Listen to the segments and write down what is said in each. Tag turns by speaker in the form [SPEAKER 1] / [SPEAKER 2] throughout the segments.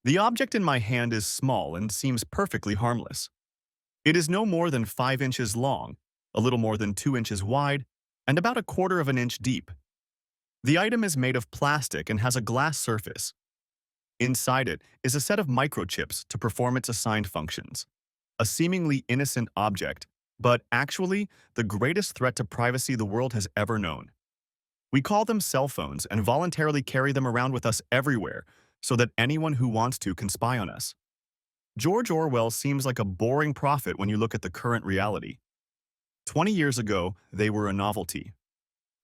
[SPEAKER 1] The object in my hand is small and seems perfectly harmless. It is no more than 5 inches long, a little more than 2 inches wide, and about a quarter of an inch deep. The item is made of plastic and has a glass surface. Inside it is a set of microchips to perform its assigned functions. A seemingly innocent object, but actually the greatest threat to privacy the world has ever known. We call them cell phones and voluntarily carry them around with us everywhere so that anyone who wants to can spy on us. George Orwell seems like a boring prophet when you look at the current reality. 20 years ago, they were a novelty.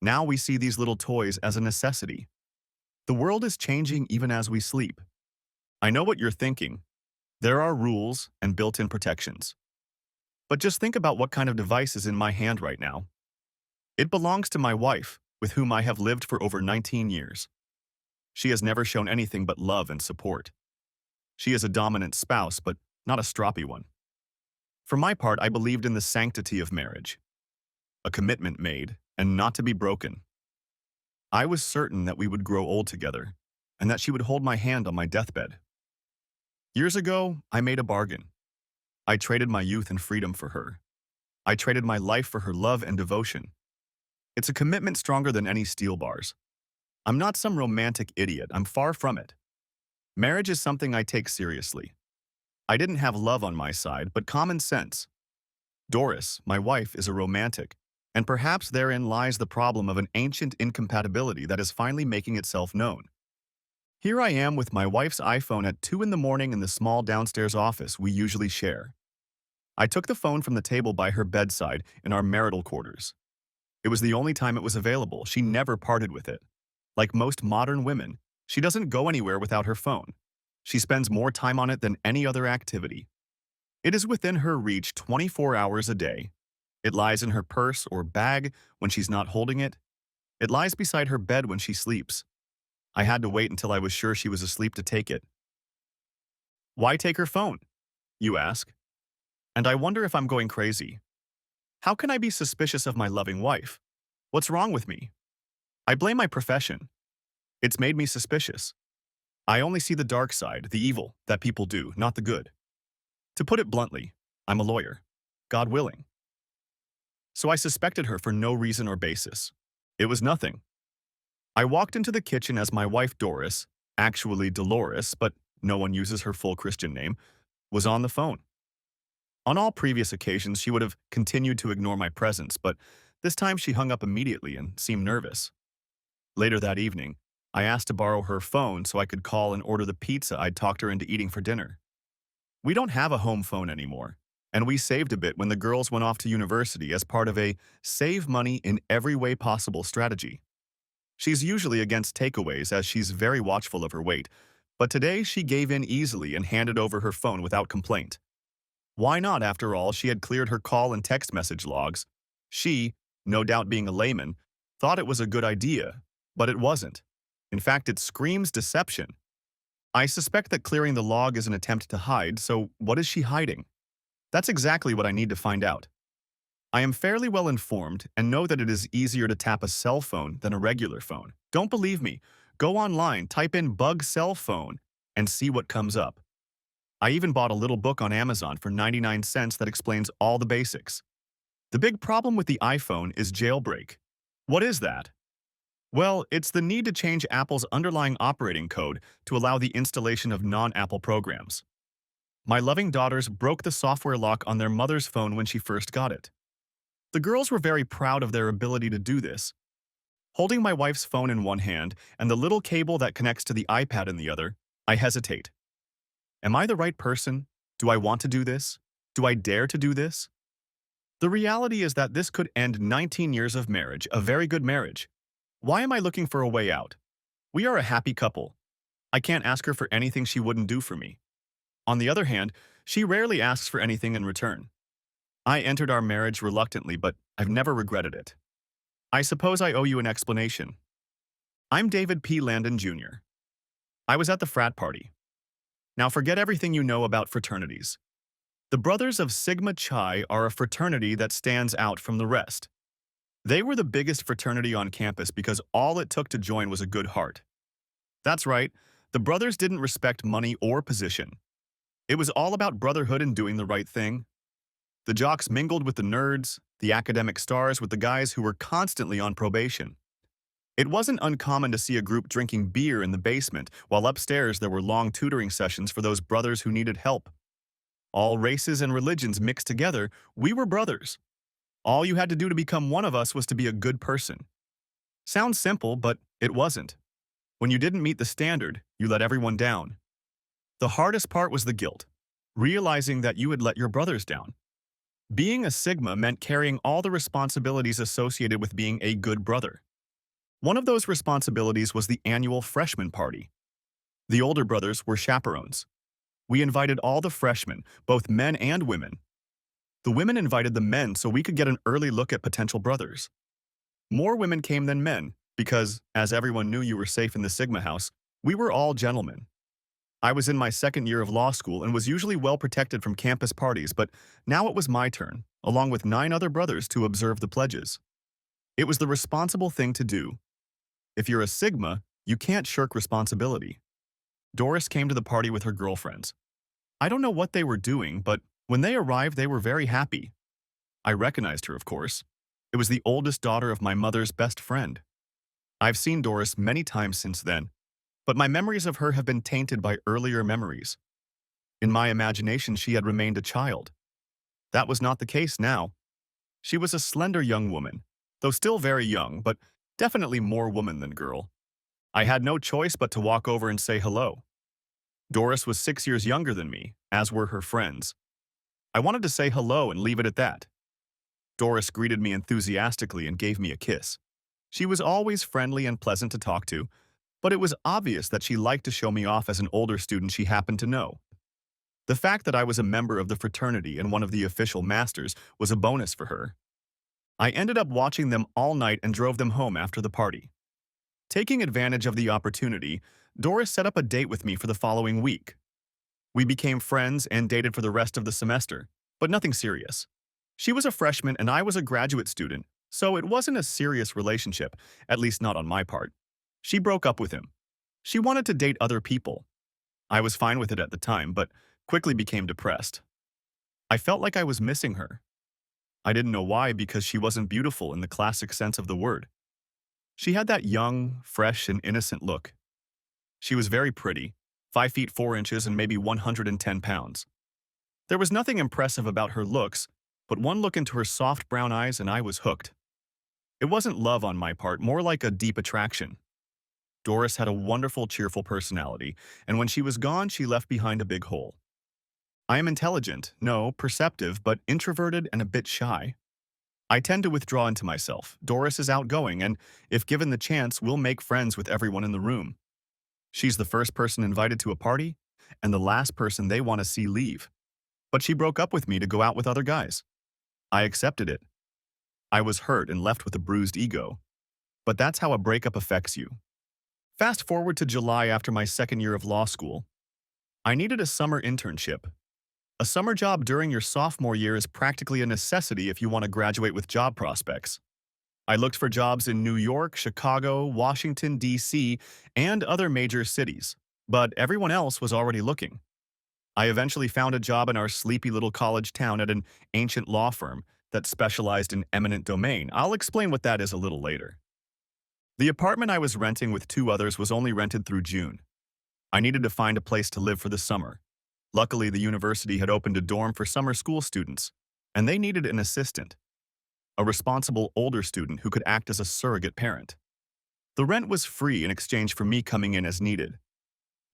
[SPEAKER 1] Now we see these little toys as a necessity. The world is changing even as we sleep. I know what you're thinking. There are rules and built-in protections. But just think about what kind of device is in my hand right now. It belongs to my wife, with whom I have lived for over 19 years. She has never shown anything but love and support. She is a dominant spouse, but not a stroppy one. For my part, I believed in the sanctity of marriage, a commitment made and not to be broken. I was certain that we would grow old together and that she would hold my hand on my deathbed. Years ago, I made a bargain. I traded my youth and freedom for her. I traded my life for her love and devotion. It's a commitment stronger than any steel bars. I'm not some romantic idiot. I'm far from it. Marriage is something I take seriously. I didn't have love on my side, but common sense. Doris, my wife, is a romantic, and perhaps therein lies the problem of an ancient incompatibility that is finally making itself known. Here I am with my wife's iPhone at 2 in the morning in the small downstairs office we usually share. I took the phone from the table by her bedside in our marital quarters. It was the only time it was available. She never parted with it. Like most modern women, she doesn't go anywhere without her phone. She spends more time on it than any other activity. It is within her reach 24 hours a day. It lies in her purse or bag when she's not holding it. It lies beside her bed when she sleeps. I had to wait until I was sure she was asleep to take it. Why take her phone? You ask. And I wonder if I'm going crazy. How can I be suspicious of my loving wife? What's wrong with me? I blame my profession. It's made me suspicious. I only see the dark side, the evil that people do, not the good. To put it bluntly, I'm a lawyer. God willing. So I suspected her for no reason or basis. It was nothing. I walked into the kitchen as my wife Doris, actually Dolores, but no one uses her full Christian name, was on the phone. On all previous occasions, she would have continued to ignore my presence, but this time she hung up immediately and seemed nervous. Later that evening, I asked to borrow her phone so I could call and order the pizza I'd talked her into eating for dinner. We don't have a home phone anymore, and we saved a bit when the girls went off to university as part of a save money in every way possible strategy. She's usually against takeaways as she's very watchful of her weight, but today she gave in easily and handed over her phone without complaint. Why not, after all? She had cleared her call and text message logs. She, no doubt being a layman, thought it was a good idea, but it wasn't. In fact, it screams deception. I suspect that clearing the log is an attempt to hide, so what is she hiding? That's exactly what I need to find out. I am fairly well informed and know that it is easier to tap a cell phone than a regular phone. Don't believe me? Go online, type in bug cell phone, and see what comes up. I even bought a little book on Amazon for 99 cents that explains all the basics. The big problem with the iPhone is jailbreak. What is that? Well, it's the need to change Apple's underlying operating code to allow the installation of non-Apple programs. My loving daughters broke the software lock on their mother's phone when she first got it. The girls were very proud of their ability to do this. Holding my wife's phone in one hand and the little cable that connects to the iPad in the other, I hesitate. Am I the right person? Do I want to do this? Do I dare to do this? The reality is that this could end 19 years of marriage, a very good marriage. Why am I looking for a way out? We are a happy couple. I can't ask her for anything she wouldn't do for me. On the other hand, she rarely asks for anything in return. I entered our marriage reluctantly, but I've never regretted it. I suppose I owe you an explanation. I'm David P. Landon Jr. I was at the frat party. Now forget everything you know about fraternities. The Brothers of Sigma Chi are a fraternity that stands out from the rest. They were the biggest fraternity on campus because all it took to join was a good heart. That's right, The brothers didn't respect money or position. It was all about brotherhood and doing the right thing. The jocks mingled with the nerds, the academic stars with the guys who were constantly on probation. It wasn't uncommon to see a group drinking beer in the basement, while upstairs there were long tutoring sessions for those brothers who needed help. All races and religions mixed together, we were brothers. All you had to do to become one of us was to be a good person. Sounds simple, but it wasn't. When you didn't meet the standard, you let everyone down. The hardest part was the guilt, realizing that you had let your brothers down. Being a Sigma meant carrying all the responsibilities associated with being a good brother. One of those responsibilities was the annual freshman party. The older brothers were chaperones. We invited all the freshmen, both men and women. The women invited the men so we could get an early look at potential brothers. More women came than men because, as everyone knew you were safe in the Sigma house, we were all gentlemen. I was in my second year of law school and was usually well protected from campus parties, but now it was my turn, along with 9 other brothers, to observe the pledges. It was the responsible thing to do. If you're a Sigma, you can't shirk responsibility. Doris came to the party with her girlfriends. I don't know what they were doing, but when they arrived, they were very happy. I recognized her, of course. It was the oldest daughter of my mother's best friend. I've seen Doris many times since then, but my memories of her have been tainted by earlier memories. In my imagination, she had remained a child. That was not the case now. She was a slender young woman, though still very young, but definitely more woman than girl. I had no choice but to walk over and say hello. Doris was 6 years younger than me, as were her friends. I wanted to say hello and leave it at that. Doris greeted me enthusiastically and gave me a kiss. She was always friendly and pleasant to talk to, but it was obvious that she liked to show me off as an older student she happened to know. The fact that I was a member of the fraternity and one of the official masters was a bonus for her. I ended up watching them all night and drove them home after the party. Taking advantage of the opportunity, Doris set up a date with me for the following week. We became friends and dated for the rest of the semester, but nothing serious. She was a freshman and I was a graduate student, so it wasn't a serious relationship, at least not on my part. She broke up with him. She wanted to date other people. I was fine with it at the time, but quickly became depressed. I felt like I was missing her. I didn't know why because she wasn't beautiful in the classic sense of the word. She had that young, fresh, and innocent look. She was very pretty, 5 feet 4 inches and maybe 110 pounds. There was nothing impressive about her looks, but one look into her soft brown eyes and I was hooked. It wasn't love on my part, more like a deep attraction. Doris had a wonderful, cheerful personality, and when she was gone, she left behind a big hole. I am intelligent, no, perceptive, but introverted and a bit shy. I tend to withdraw into myself. Doris is outgoing, and if given the chance, will make friends with everyone in the room. She's the first person invited to a party, and the last person they want to see leave. But she broke up with me to go out with other guys. I accepted it. I was hurt and left with a bruised ego. But that's how a breakup affects you. Fast forward to July after my second year of law school. I needed a summer internship. A summer job during your sophomore year is practically a necessity if you want to graduate with job prospects. I looked for jobs in New York, Chicago, Washington, D.C., and other major cities, but everyone else was already looking. I eventually found a job in our sleepy little college town at an ancient law firm that specialized in eminent domain. I'll explain what that is a little later. The apartment I was renting with 2 others was only rented through June. I needed to find a place to live for the summer. Luckily, the university had opened a dorm for summer school students, and they needed an assistant, a responsible older student who could act as a surrogate parent. The rent was free in exchange for me coming in as needed.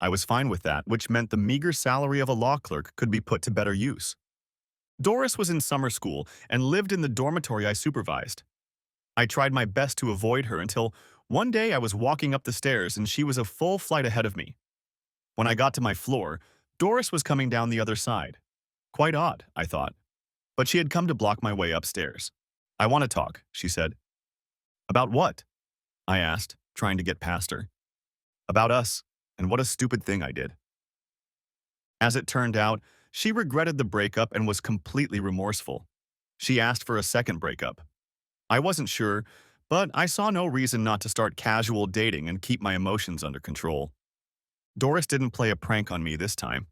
[SPEAKER 1] I was fine with that, which meant the meager salary of a law clerk could be put to better use. Doris was in summer school and lived in the dormitory I supervised. I tried my best to avoid her until one day I was walking up the stairs and she was a full flight ahead of me. When I got to my floor, Doris was coming down the other side. Quite odd, I thought. But she had come to block my way upstairs. "I want to talk," she said. "About what?" I asked, trying to get past her. "About us, and what a stupid thing I did." As it turned out, she regretted the breakup and was completely remorseful. She asked for a second breakup. I wasn't sure, but I saw no reason not to start casual dating and keep my emotions under control. Doris didn't play a prank on me this time.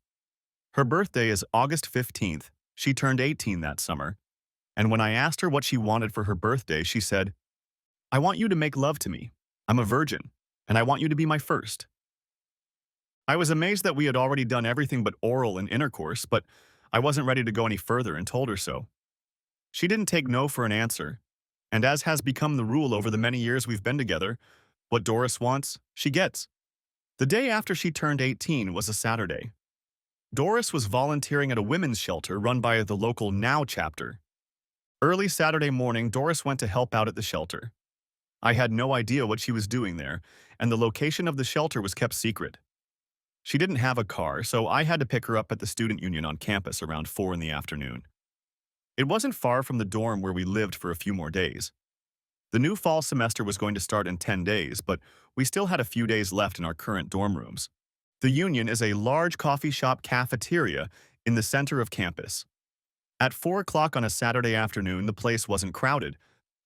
[SPEAKER 1] Her birthday is August 15th. She turned 18 that summer, and when I asked her what she wanted for her birthday, she said, "I want you to make love to me. I'm a virgin, and I want you to be my first." I was amazed that we had already done everything but oral and intercourse, but I wasn't ready to go any further and told her so. She didn't take no for an answer, and as has become the rule over the many years we've been together, what Doris wants, she gets. The day after she turned 18 was a Saturday. Doris was volunteering at a women's shelter run by the local Now chapter. Early Saturday morning, Doris went to help out at the shelter. I had no idea what she was doing there, and the location of the shelter was kept secret. She didn't have a car, so I had to pick her up at the student union on campus around 4 in the afternoon. It wasn't far from the dorm where we lived for a few more days. The new fall semester was going to start in 10 days, but we still had a few days left in our current dorm rooms. The Union is a large coffee shop cafeteria in the center of campus. At 4 o'clock on a Saturday afternoon, the place wasn't crowded,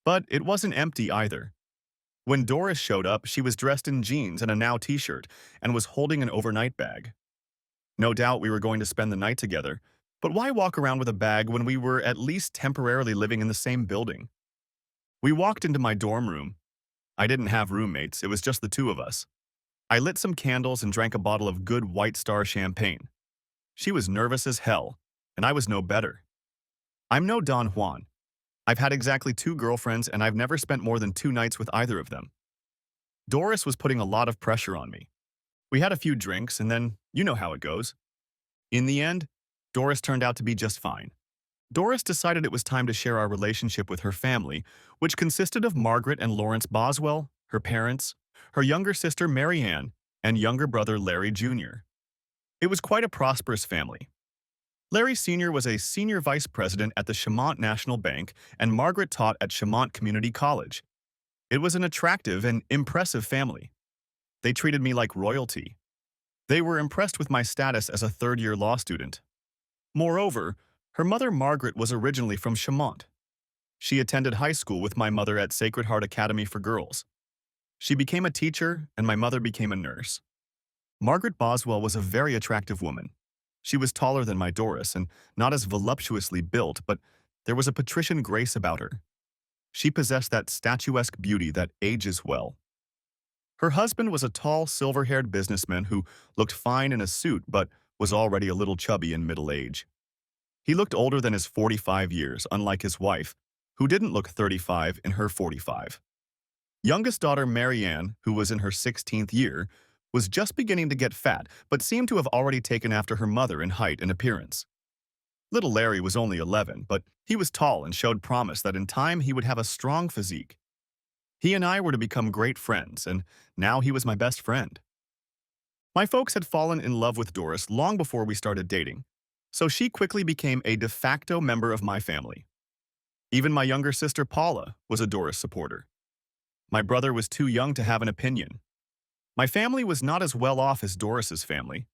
[SPEAKER 1] but it wasn't empty either. When Doris showed up, she was dressed in jeans and a Now t-shirt and was holding an overnight bag. No doubt we were going to spend the night together, but why walk around with a bag when we were at least temporarily living in the same building? We walked into my dorm room. I didn't have roommates, it was just the two of us. I lit some candles and drank a bottle of good White Star champagne. She was nervous as hell, and I was no better. I'm no Don Juan. I've had exactly 2 girlfriends, and I've never spent more than 2 nights with either of them. Doris was putting a lot of pressure on me. We had a few drinks, and then you know how it goes. In the end, Doris turned out to be just fine. Doris decided it was time to share our relationship with her family, which consisted of Margaret and Lawrence Boswell, her parents, her younger sister Mary Ann, and younger brother Larry Jr. It was quite a prosperous family. Larry Sr. was a senior vice president at the Chemont National Bank, and Margaret taught at Chemont Community College. It was an attractive and impressive family. They treated me like royalty. They were impressed with my status as a third-year law student. Moreover, her mother Margaret was originally from Chemont. She attended high school with my mother at Sacred Heart Academy for Girls. She became a teacher, and my mother became a nurse. Margaret Boswell was a very attractive woman. She was taller than my Doris and not as voluptuously built, but there was a patrician grace about her. She possessed that statuesque beauty that ages well. Her husband was a tall, silver-haired businessman who looked fine in a suit but was already a little chubby in middle age. He looked older than his 45 years, unlike his wife, who didn't look 35 in her 45. Youngest daughter Mary Ann, who was in her 16th year, was just beginning to get fat but seemed to have already taken after her mother in height and appearance. Little Larry was only 11, but he was tall and showed promise that in time he would have a strong physique. He and I were to become great friends, and now he was my best friend. My folks had fallen in love with Doris long before we started dating, so she quickly became a de facto member of my family. Even my younger sister Paula was a Doris supporter. My brother was too young to have an opinion. My family was not as well off as Doris's family.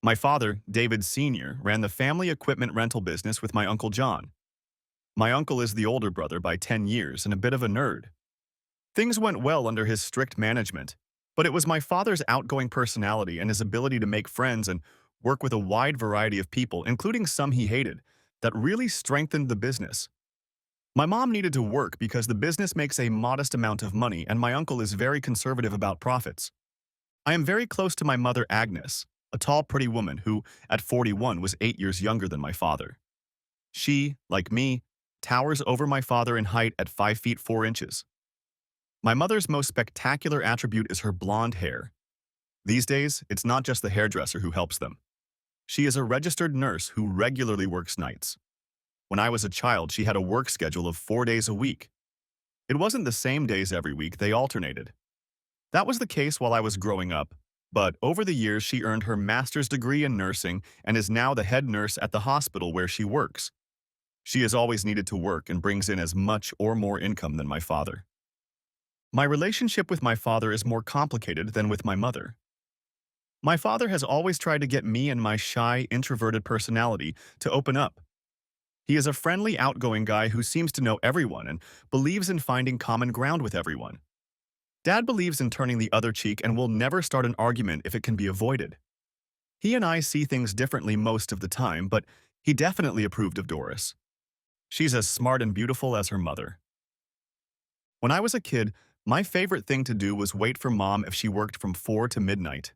[SPEAKER 1] My father, David Sr., ran the family equipment rental business with my Uncle John. My uncle is the older brother by 10 years and a bit of a nerd. Things went well under his strict management, but it was my father's outgoing personality and his ability to make friends and work with a wide variety of people, including some he hated, that really strengthened the business. My mom needed to work because the business makes a modest amount of money and my uncle is very conservative about profits. I am very close to my mother Agnes, a tall, pretty woman who, at 41, was 8 years younger than my father. She, like me, towers over my father in height at 5 feet 4 inches. My mother's most spectacular attribute is her blonde hair. These days, it's not just the hairdresser who helps them. She is a registered nurse who regularly works nights. When I was a child, she had a work schedule of 4 days a week. It wasn't the same days every week, they alternated. That was the case while I was growing up, but over the years she earned her master's degree in nursing and is now the head nurse at the hospital where she works. She has always needed to work and brings in as much or more income than my father. My relationship with my father is more complicated than with my mother. My father has always tried to get me and my shy, introverted personality to open up. He is a friendly, outgoing guy who seems to know everyone and believes in finding common ground with everyone. Dad believes in turning the other cheek and will never start an argument if it can be avoided. He and I see things differently most of the time, but he definitely approved of Doris. She's as smart and beautiful as her mother. When I was a kid, my favorite thing to do was wait for Mom if she worked from 4 to midnight.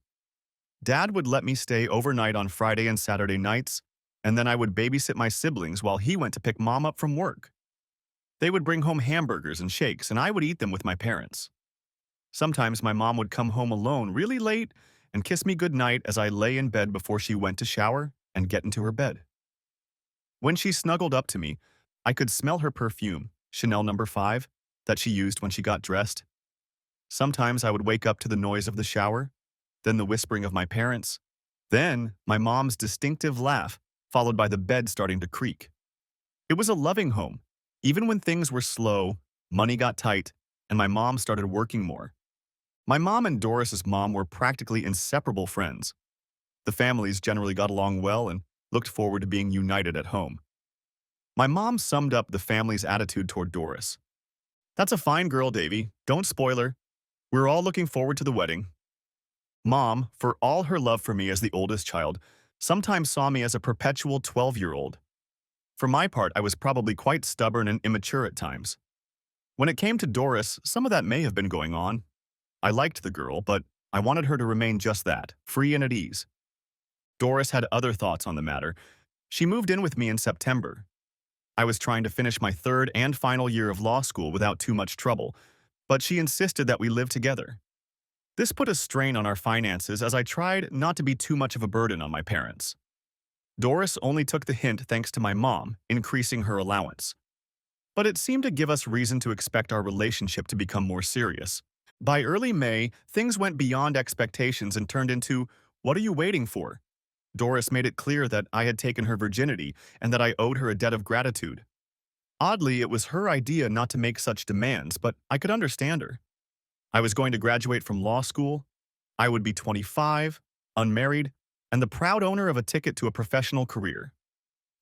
[SPEAKER 1] Dad would let me stay overnight on Friday and Saturday nights, and then I would babysit my siblings while he went to pick Mom up from work. They would bring home hamburgers and shakes, and I would eat them with my parents. Sometimes my mom would come home alone really late and kiss me goodnight as I lay in bed before she went to shower and get into her bed. When she snuggled up to me, I could smell her perfume, Chanel number 5, that she used when she got dressed. Sometimes I would wake up to the noise of the shower, then the whispering of my parents, then my mom's distinctive laugh, followed by the bed starting to creak. It was a loving home, even when things were slow, money got tight, and my mom started working more. My mom and Doris's mom were practically inseparable friends. The families generally got along well and looked forward to being united at home. My mom summed up the family's attitude toward Doris. "That's a fine girl, Davy. Don't spoil her. We're all looking forward to the wedding." Mom, for all her love for me as the oldest child, sometimes saw me as a perpetual 12-year-old. For my part, I was probably quite stubborn and immature at times. When it came to Doris, some of that may have been going on. I liked the girl, but I wanted her to remain just that, free and at ease. Doris had other thoughts on the matter. She moved in with me in September. I was trying to finish my third and final year of law school without too much trouble, but she insisted that we live together. This put a strain on our finances as I tried not to be too much of a burden on my parents. Doris only took the hint thanks to my mom, increasing her allowance. But it seemed to give us reason to expect our relationship to become more serious. By early May, things went beyond expectations and turned into, "What are you waiting for?" Doris made it clear that I had taken her virginity and that I owed her a debt of gratitude. Oddly, it was her idea not to make such demands, but I could understand her. I was going to graduate from law school. I would be 25, unmarried, and the proud owner of a ticket to a professional career.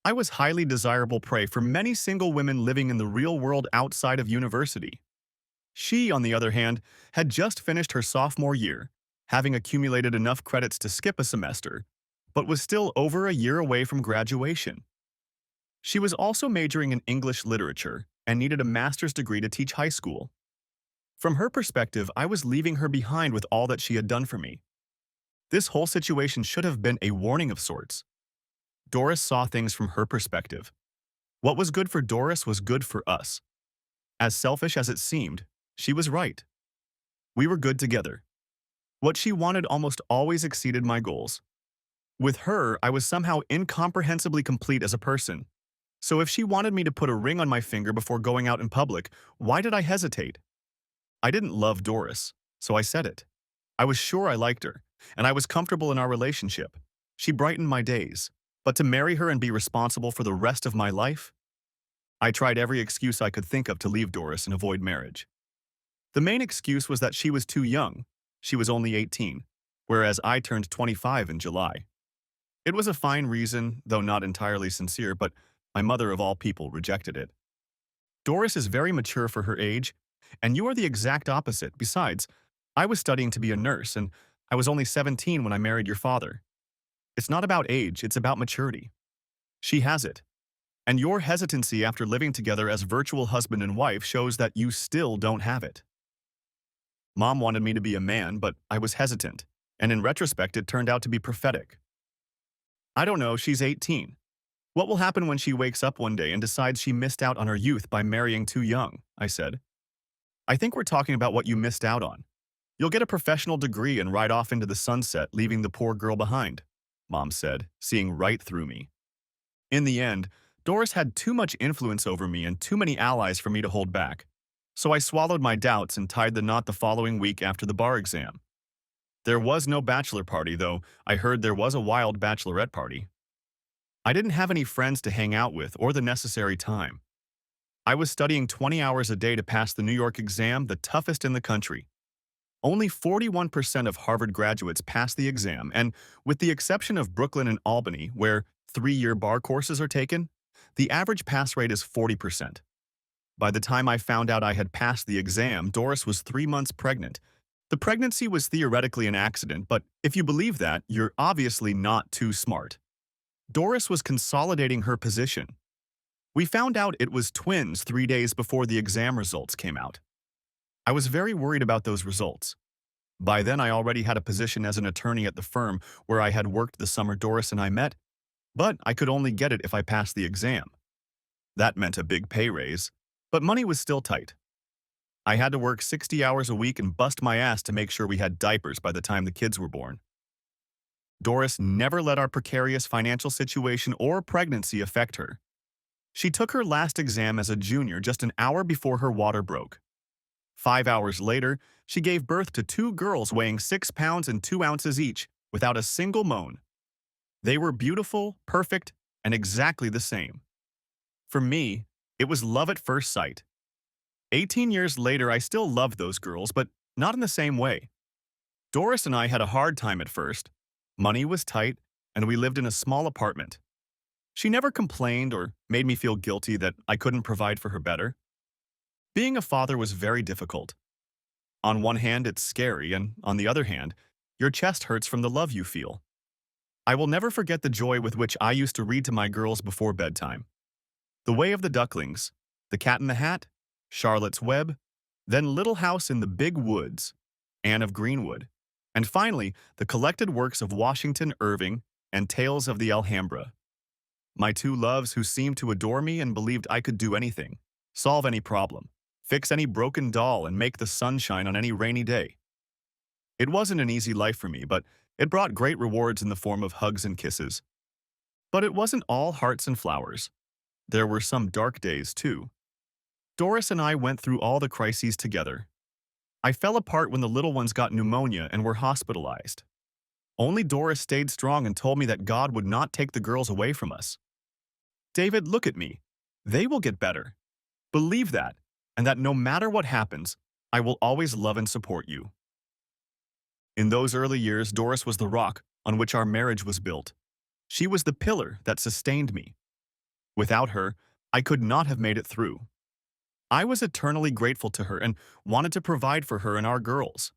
[SPEAKER 1] I was highly desirable prey for many single women living in the real world outside of university. She, on the other hand, had just finished her sophomore year, having accumulated enough credits to skip a semester, but was still over a year away from graduation. She was also majoring in English literature and needed a master's degree to teach high school. From her perspective, I was leaving her behind with all that she had done for me. This whole situation should have been a warning of sorts. Doris saw things from her perspective. What was good for Doris was good for us. As selfish as it seemed, she was right. We were good together. What she wanted almost always exceeded my goals. With her, I was somehow incomprehensibly complete as a person. So if she wanted me to put a ring on my finger before going out in public, why did I hesitate? I didn't love Doris, so I said it. I was sure I liked her, and I was comfortable in our relationship. She brightened my days. But to marry her and be responsible for the rest of my life? I tried every excuse I could think of to leave Doris and avoid marriage. The main excuse was that she was too young. She was only 18, whereas I turned 25 in July. It was a fine reason, though not entirely sincere, but my mother of all people rejected it. Doris is very mature for her age, and you are the exact opposite. Besides, I was studying to be a nurse, and I was only 17 when I married your father. It's not about age, it's about maturity. She has it. And your hesitancy after living together as virtual husband and wife shows that you still don't have it. Mom wanted me to be a man, but I was hesitant, and in retrospect it turned out to be prophetic. I don't know, she's 18. What will happen when she wakes up one day and decides she missed out on her youth by marrying too young? I said. I think we're talking about what you missed out on. You'll get a professional degree and ride off into the sunset, leaving the poor girl behind, Mom said, seeing right through me. In the end, Doris had too much influence over me and too many allies for me to hold back. So I swallowed my doubts and tied the knot the following week after the bar exam. There was no bachelor party, though I heard there was a wild bachelorette party. I didn't have any friends to hang out with or the necessary time. I was studying 20 hours a day to pass the New York exam, the toughest in the country. Only 41% of Harvard graduates pass the exam, and with the exception of Brooklyn and Albany, where 3-year bar courses are taken, the average pass rate is 40%. By the time I found out I had passed the exam, Doris was 3 months pregnant. The pregnancy was theoretically an accident, but if you believe that, you're obviously not too smart. Doris was consolidating her position. We found out it was twins 3 days before the exam results came out. I was very worried about those results. By then, I already had a position as an attorney at the firm where I had worked the summer Doris and I met, but I could only get it if I passed the exam. That meant a big pay raise, but money was still tight. I had to work 60 hours a week and bust my ass to make sure we had diapers by the time the kids were born. Doris never let our precarious financial situation or pregnancy affect her. She took her last exam as a junior just an hour before her water broke. 5 hours later, she gave birth to two girls weighing 6 pounds and 2 ounces each, without a single moan. They were beautiful, perfect, and exactly the same. For me, it was love at first sight. 18 years later, I still loved those girls, but not in the same way. Doris and I had a hard time at first. Money was tight, and we lived in a small apartment. She never complained or made me feel guilty that I couldn't provide for her better. Being a father was very difficult. On one hand, it's scary, and on the other hand, your chest hurts from the love you feel. I will never forget the joy with which I used to read to my girls before bedtime. The Way of the Ducklings, The Cat in the Hat, Charlotte's Web, then Little House in the Big Woods, Anne of Greenwood, and finally, the collected works of Washington Irving and Tales of the Alhambra. My two loves who seemed to adore me and believed I could do anything, solve any problem, fix any broken doll, and make the sun shine on any rainy day. It wasn't an easy life for me, but it brought great rewards in the form of hugs and kisses. But it wasn't all hearts and flowers. There were some dark days, too. Doris and I went through all the crises together. I fell apart when the little ones got pneumonia and were hospitalized. Only Doris stayed strong and told me that God would not take the girls away from us. David, look at me. They will get better. Believe that, and that no matter what happens, I will always love and support you. In those early years, Doris was the rock on which our marriage was built. She was the pillar that sustained me. Without her, I could not have made it through. I was eternally grateful to her and wanted to provide for her and our girls.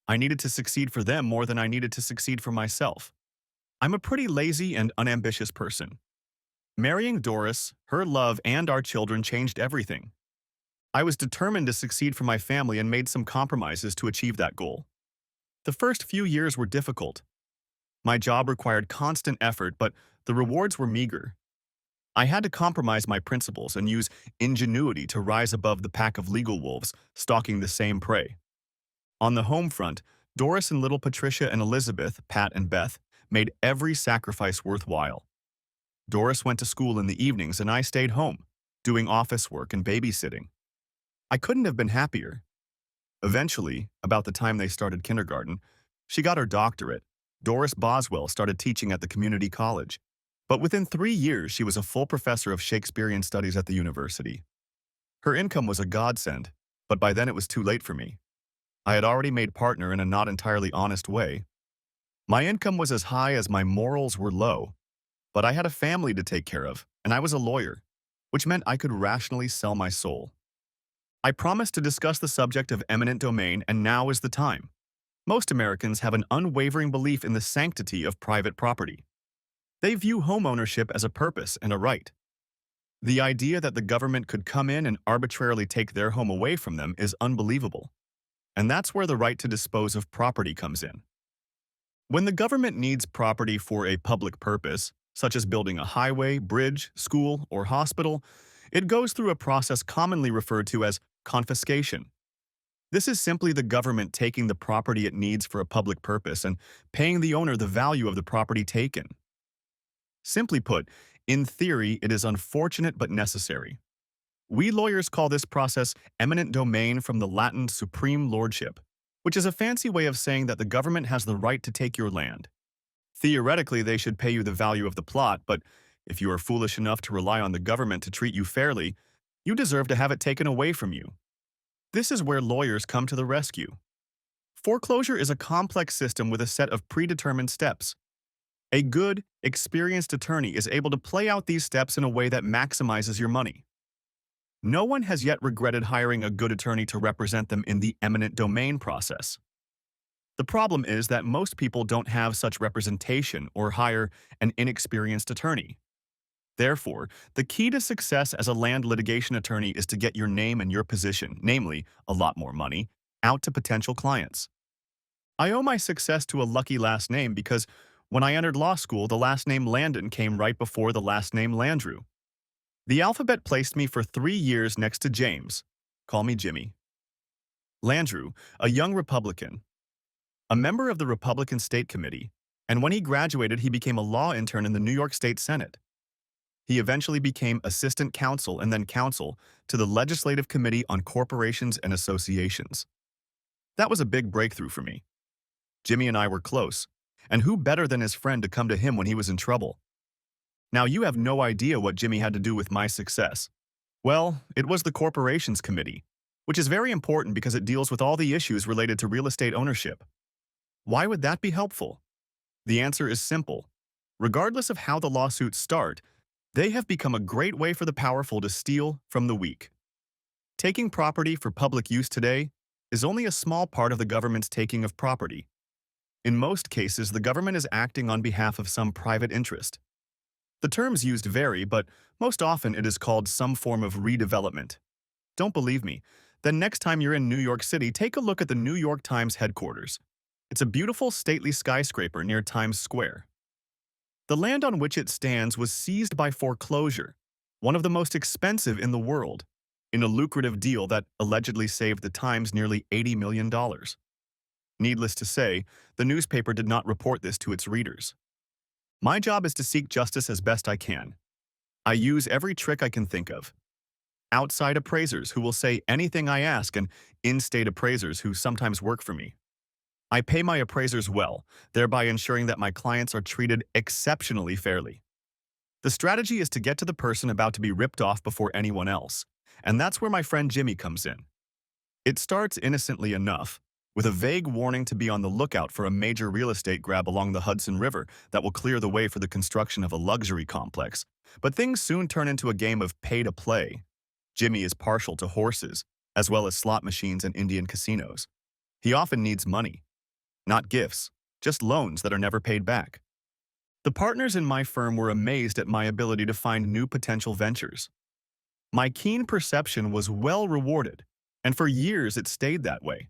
[SPEAKER 1] I needed to succeed for them more than I needed to succeed for myself. I'm a pretty lazy and unambitious person. Marrying Doris, her love, and our children changed everything. I was determined to succeed for my family and made some compromises to achieve that goal. The first few years were difficult. My job required constant effort, but the rewards were meager. I had to compromise my principles and use ingenuity to rise above the pack of legal wolves stalking the same prey. On the home front, Doris and little Patricia and Elizabeth, Pat and Beth, made every sacrifice worthwhile. Doris went to school in the evenings and I stayed home, doing office work and babysitting. I couldn't have been happier. Eventually, about the time they started kindergarten, she got her doctorate. Doris Boswell started teaching at the community college. But within 3 years, she was a full professor of Shakespearean studies at the university. Her income was a godsend, but by then it was too late for me. I had already made partner in a not entirely honest way. My income was as high as my morals were low, but I had a family to take care of, and I was a lawyer, which meant I could rationally sell my soul. I promised to discuss the subject of eminent domain, and now is the time. Most Americans have an unwavering belief in the sanctity of private property. They view homeownership as a purpose and a right. The idea that the government could come in and arbitrarily take their home away from them is unbelievable. And that's where the right to dispose of property comes in. When the government needs property for a public purpose, such as building a highway, bridge, school, or hospital, it goes through a process commonly referred to as confiscation. This is simply the government taking the property it needs for a public purpose and paying the owner the value of the property taken. Simply put, in theory, it is unfortunate but necessary. We lawyers call this process eminent domain, from the Latin supreme lordship, which is a fancy way of saying that the government has the right to take your land. Theoretically, they should pay you the value of the plot, but if you are foolish enough to rely on the government to treat you fairly, you deserve to have it taken away from you. This is where lawyers come to the rescue. Foreclosure is a complex system with a set of predetermined steps. A good, experienced attorney is able to play out these steps in a way that maximizes your money. No one has yet regretted hiring a good attorney to represent them in the eminent domain process. The problem is that most people don't have such representation or hire an inexperienced attorney. Therefore, the key to success as a land litigation attorney is to get your name and your position, namely, a lot more money, out to potential clients. I owe my success to a lucky last name because when I entered law school, the last name Landon came right before the last name Landrew. The alphabet placed me for 3 years next to James. Call me Jimmy. Landrew, a young Republican, a member of the Republican State Committee, and when he graduated, he became a law intern in the New York State Senate. He eventually became assistant counsel and then counsel to the Legislative Committee on Corporations and Associations. That was a big breakthrough for me. Jimmy and I were close, and who better than his friend to come to him when he was in trouble? Now, you have no idea what Jimmy had to do with my success. Well, it was the Corporations Committee, which is very important because it deals with all the issues related to real estate ownership. Why would that be helpful? The answer is simple. Regardless of how the lawsuits start, they have become a great way for the powerful to steal from the weak. Taking property for public use today is only a small part of the government's taking of property. In most cases, the government is acting on behalf of some private interest. The terms used vary, but most often it is called some form of redevelopment. Don't believe me? Then next time you're in New York City, take a look at the New York Times headquarters. It's a beautiful, stately skyscraper near Times Square. The land on which it stands was seized by foreclosure, one of the most expensive in the world, in a lucrative deal that allegedly saved the Times nearly $80 million. Needless to say, the newspaper did not report this to its readers. My job is to seek justice as best I can. I use every trick I can think of. Outside appraisers who will say anything I ask and in-state appraisers who sometimes work for me. I pay my appraisers well, thereby ensuring that my clients are treated exceptionally fairly. The strategy is to get to the person about to be ripped off before anyone else, and that's where my friend Jimmy comes in. It starts innocently enough, with a vague warning to be on the lookout for a major real estate grab along the Hudson River that will clear the way for the construction of a luxury complex. But things soon turn into a game of pay-to-play. Jimmy is partial to horses, as well as slot machines and Indian casinos. He often needs money. Not gifts, just loans that are never paid back. The partners in my firm were amazed at my ability to find new potential ventures. My keen perception was well rewarded, and for years it stayed that way.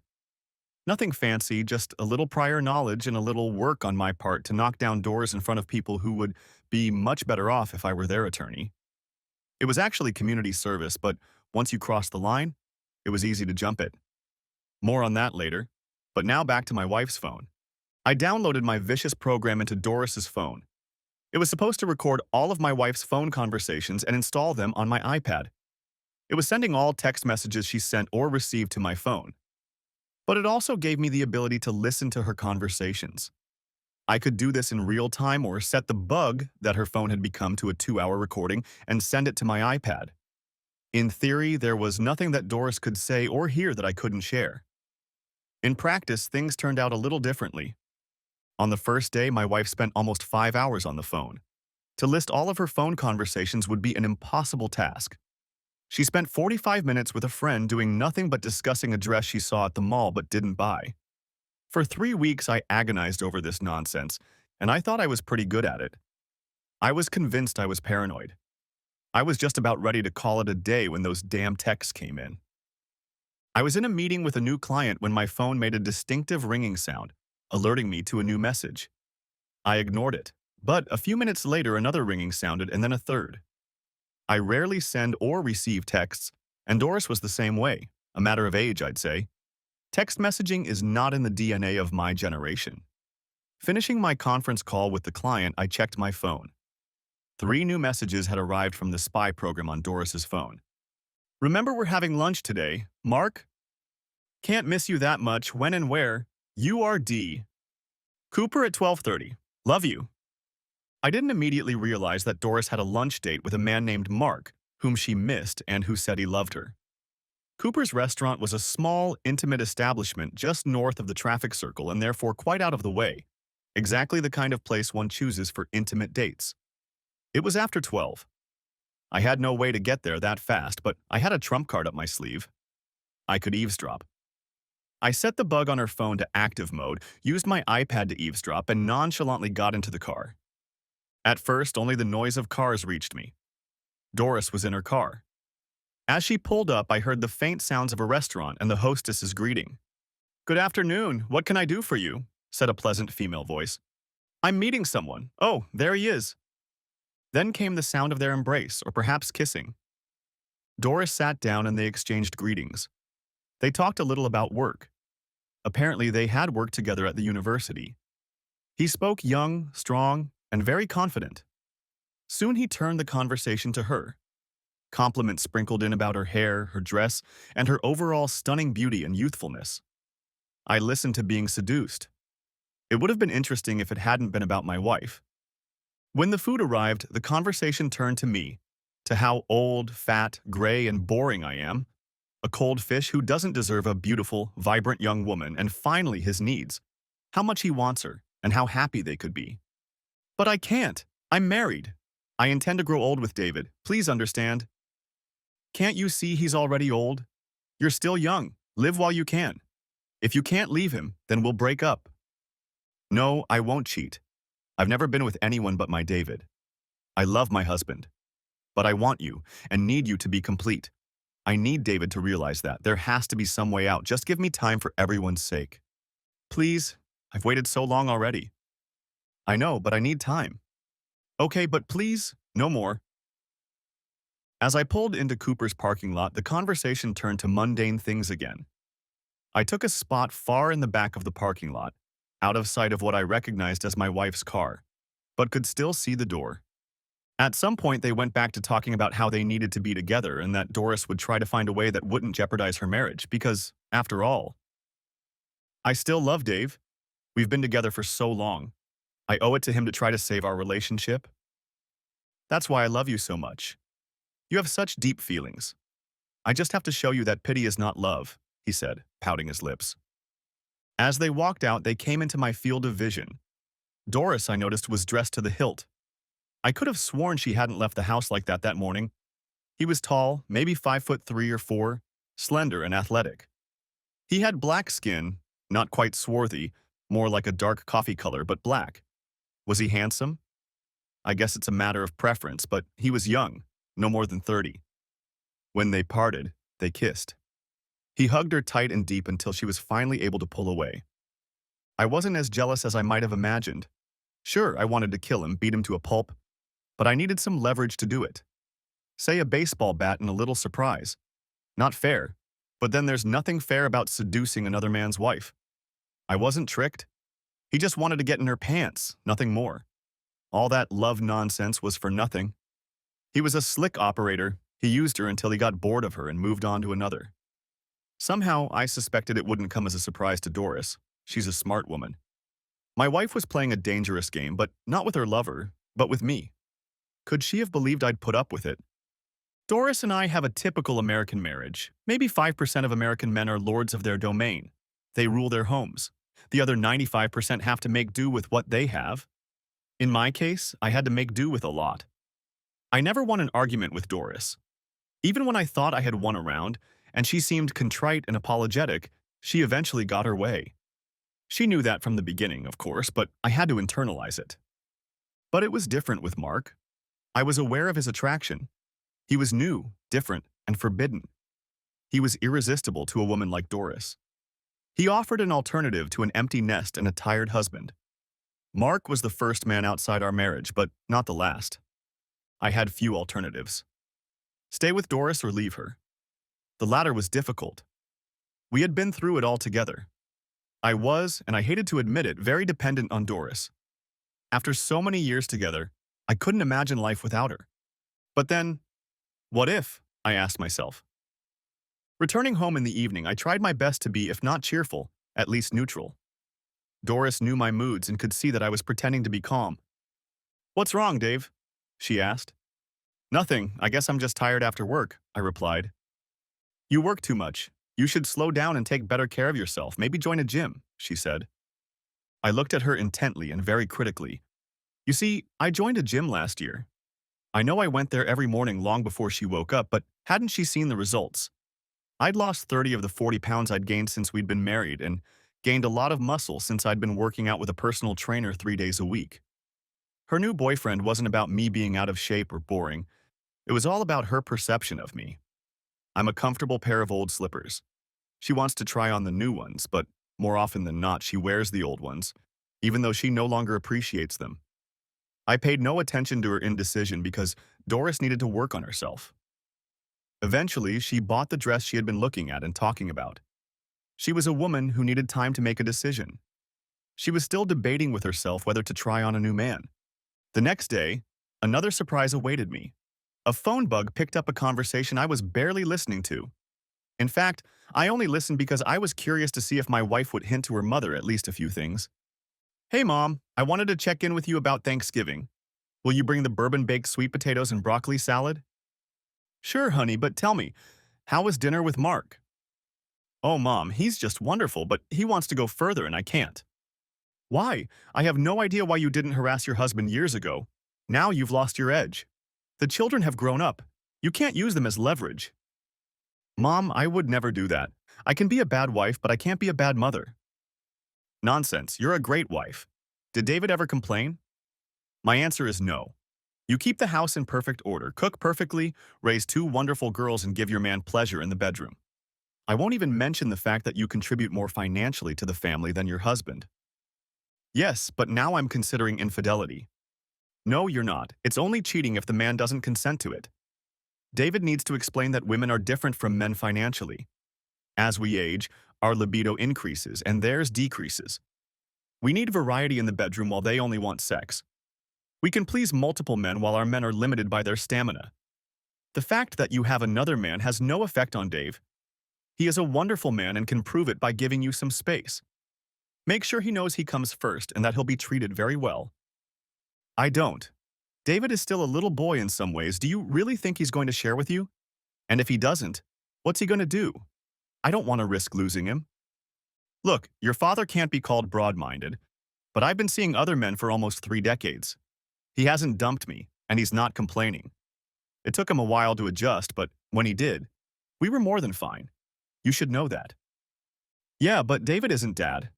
[SPEAKER 1] Nothing fancy, just a little prior knowledge and a little work on my part to knock down doors in front of people who would be much better off if I were their attorney. It was actually community service, but once you crossed the line, it was easy to jump it. More on that later. But now back to my wife's phone. I downloaded my vicious program into Doris's phone. It was supposed to record all of my wife's phone conversations and install them on my iPad. It was sending all text messages she sent or received to my phone. But it also gave me the ability to listen to her conversations. I could do this in real time or set the bug that her phone had become to a 2-hour recording and send it to my iPad. In theory, there was nothing that Doris could say or hear that I couldn't share. In practice, things turned out a little differently. On the first day, my wife spent almost 5 hours on the phone. To list all of her phone conversations would be an impossible task. She spent 45 minutes with a friend doing nothing but discussing a dress she saw at the mall but didn't buy. For 3 weeks, I agonized over this nonsense, and I thought I was pretty good at it. I was convinced I was paranoid. I was just about ready to call it a day when those damn texts came in. I was in a meeting with a new client when my phone made a distinctive ringing sound, alerting me to a new message. I ignored it, but a few minutes later another ringing sounded and then a third. I rarely send or receive texts, and Doris was the same way, a matter of age, I'd say. Text messaging is not in the DNA of my generation. Finishing my conference call with the client, I checked my phone. 3 new messages had arrived from the spy program on Doris's phone. Remember we're having lunch today, Mark? Can't miss you that much, when and where? URD. Cooper at 12:30. Love you. I didn't immediately realize that Doris had a lunch date with a man named Mark, whom she missed and who said he loved her. Cooper's restaurant was a small, intimate establishment just north of the traffic circle and therefore quite out of the way. Exactly the kind of place one chooses for intimate dates. It was after 12. I had no way to get there that fast, but I had a trump card up my sleeve. I could eavesdrop. I set the bug on her phone to active mode, used my iPad to eavesdrop, and nonchalantly got into the car. At first, only the noise of cars reached me. Doris was in her car. As she pulled up, I heard the faint sounds of a restaurant and the hostess's greeting. "Good afternoon. What can I do for you?" said a pleasant female voice. "I'm meeting someone. Oh, there he is." Then came the sound of their embrace, or perhaps kissing. Doris sat down and they exchanged greetings. They talked a little about work. Apparently, they had worked together at the university. He spoke young, strong, and very confident. Soon he turned the conversation to her. Compliments sprinkled in about her hair, her dress, and her overall stunning beauty and youthfulness. I listened to being seduced. It would have been interesting if it hadn't been about my wife. When the food arrived, the conversation turned to me, to how old, fat, gray, and boring I am, a cold fish who doesn't deserve a beautiful, vibrant young woman, and finally his needs, how much he wants her, and how happy they could be. "But I can't. I'm married. I intend to grow old with David. Please understand." "Can't you see he's already old? You're still young. Live while you can. If you can't leave him, then we'll break up." "No, I won't cheat. I've never been with anyone but my David. I love my husband. But I want you, and need you to be complete. I need David to realize that. There has to be some way out. Just give me time for everyone's sake. Please, I've waited so long already." "I know, but I need time." "Okay, but please, no more." As I pulled into Cooper's parking lot, the conversation turned to mundane things again. I took a spot far in the back of the parking lot, out of sight of what I recognized as my wife's car, but could still see the door. At some point, they went back to talking about how they needed to be together and that Doris would try to find a way that wouldn't jeopardize her marriage because, after all, I still love Dave. We've been together for so long. I owe it to him to try to save our relationship. That's why I love you so much. You have such deep feelings. I just have to show you that pity is not love," he said, pouting his lips. As they walked out, they came into my field of vision. Doris, I noticed, was dressed to the hilt. I could have sworn she hadn't left the house like that morning. He was tall, maybe 5'3" or 4, slender and athletic. He had black skin, not quite swarthy, more like a dark coffee color, but black. Was he handsome? I guess it's a matter of preference, but he was young, no more than 30. When they parted, they kissed. He hugged her tight and deep until she was finally able to pull away. I wasn't as jealous as I might have imagined. Sure, I wanted to kill him, beat him to a pulp, but I needed some leverage to do it. Say a baseball bat and a little surprise. Not fair, but then there's nothing fair about seducing another man's wife. I wasn't tricked. He just wanted to get in her pants, nothing more. All that love nonsense was for nothing. He was a slick operator. He used her until he got bored of her and moved on to another. Somehow, I suspected it wouldn't come as a surprise to Doris. She's a smart woman. My wife was playing a dangerous game, but not with her lover, but with me. Could she have believed I'd put up with it? Doris and I have a typical American marriage. Maybe 5% of American men are lords of their domain. They rule their homes. The other 95% have to make do with what they have. In my case, I had to make do with a lot. I never won an argument with Doris. Even when I thought I had won a round, and she seemed contrite and apologetic, she eventually got her way. She knew that from the beginning, of course, but I had to internalize it. But it was different with Mark. I was aware of his attraction. He was new, different, and forbidden. He was irresistible to a woman like Doris. He offered an alternative to an empty nest and a tired husband. Mark was the first man outside our marriage, but not the last. I had few alternatives. Stay with Doris or leave her. The latter was difficult. We had been through it all together. I was, and I hated to admit it, very dependent on Doris. After so many years together, I couldn't imagine life without her. But then, what if? I asked myself. Returning home in the evening, I tried my best to be, if not cheerful, at least neutral. Doris knew my moods and could see that I was pretending to be calm. "What's wrong, Dave?" she asked. "Nothing. I guess I'm just tired after work," I replied. "You work too much. You should slow down and take better care of yourself. Maybe join a gym," she said. I looked at her intently and very critically. You see, I joined a gym last year. I know I went there every morning long before she woke up, but hadn't she seen the results? I'd lost 30 of the 40 pounds I'd gained since we'd been married and gained a lot of muscle since I'd been working out with a personal trainer 3 days a week. Her new boyfriend wasn't about me being out of shape or boring. It was all about her perception of me. I'm a comfortable pair of old slippers. She wants to try on the new ones, but more often than not, she wears the old ones, even though she no longer appreciates them. I paid no attention to her indecision because Doris needed to work on herself. Eventually, she bought the dress she had been looking at and talking about. She was a woman who needed time to make a decision. She was still debating with herself whether to try on a new man. The next day, another surprise awaited me. A phone bug picked up a conversation I was barely listening to. In fact, I only listened because I was curious to see if my wife would hint to her mother at least a few things. "Hey Mom, I wanted to check in with you about Thanksgiving. Will you bring the bourbon-baked sweet potatoes and broccoli salad?" "Sure, honey, but tell me, how was dinner with Mark?" "Oh, Mom, he's just wonderful, but he wants to go further and I can't." "Why? I have no idea why you didn't harass your husband years ago. Now you've lost your edge. The children have grown up. You can't use them as leverage." "Mom, I would never do that. I can be a bad wife, but I can't be a bad mother." "Nonsense, you're a great wife. Did David ever complain?" My answer is no. You keep the house in perfect order, cook perfectly, raise two wonderful girls, and give your man pleasure in the bedroom. I won't even mention the fact that you contribute more financially to the family than your husband. Yes, but now I'm considering infidelity. No, you're not. It's only cheating if the man doesn't consent to it. David needs to explain that women are different from men financially. As we age, our libido increases and theirs decreases. We need variety in the bedroom while they only want sex. We can please multiple men while our men are limited by their stamina. The fact that you have another man has no effect on Dave. He is a wonderful man and can prove it by giving you some space. Make sure he knows he comes first and that he'll be treated very well. I don't. David is still a little boy in some ways. Do you really think he's going to share with you? And if he doesn't, what's he going to do? I don't want to risk losing him. Look, your father can't be called broad-minded, but I've been seeing other men for almost 3 decades. He hasn't dumped me, and he's not complaining. It took him a while to adjust, but when he did, we were more than fine. You should know that. Yeah, but David isn't Dad.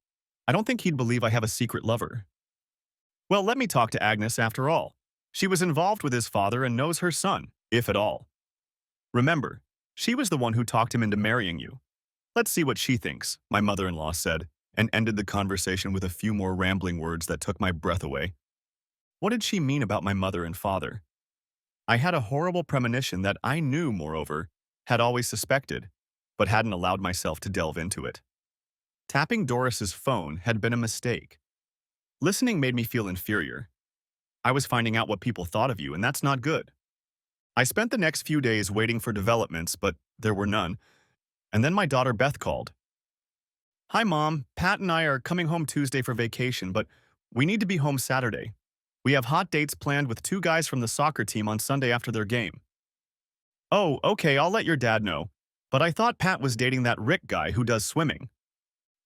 [SPEAKER 1] I don't think he'd believe I have a secret lover. Well, let me talk to Agnes after all. She was involved with his father and knows her son, if at all. Remember, she was the one who talked him into marrying you. Let's see what she thinks, my mother-in-law said, and ended the conversation with a few more rambling words that took my breath away. What did she mean about my mother and father? I had a horrible premonition that I knew, moreover, had always suspected, but hadn't allowed myself to delve into it. Tapping Doris's phone had been a mistake. Listening made me feel inferior. I was finding out what people thought of you, and that's not good. I spent the next few days waiting for developments, but there were none, and then my daughter Beth called. "Hi, Mom. Pat and I are coming home Tuesday for vacation, but we need to be home Saturday. We have hot dates planned with two guys from the soccer team on Sunday after their game." "Oh, okay, I'll let your dad know. But I thought Pat was dating that Rick guy who does swimming."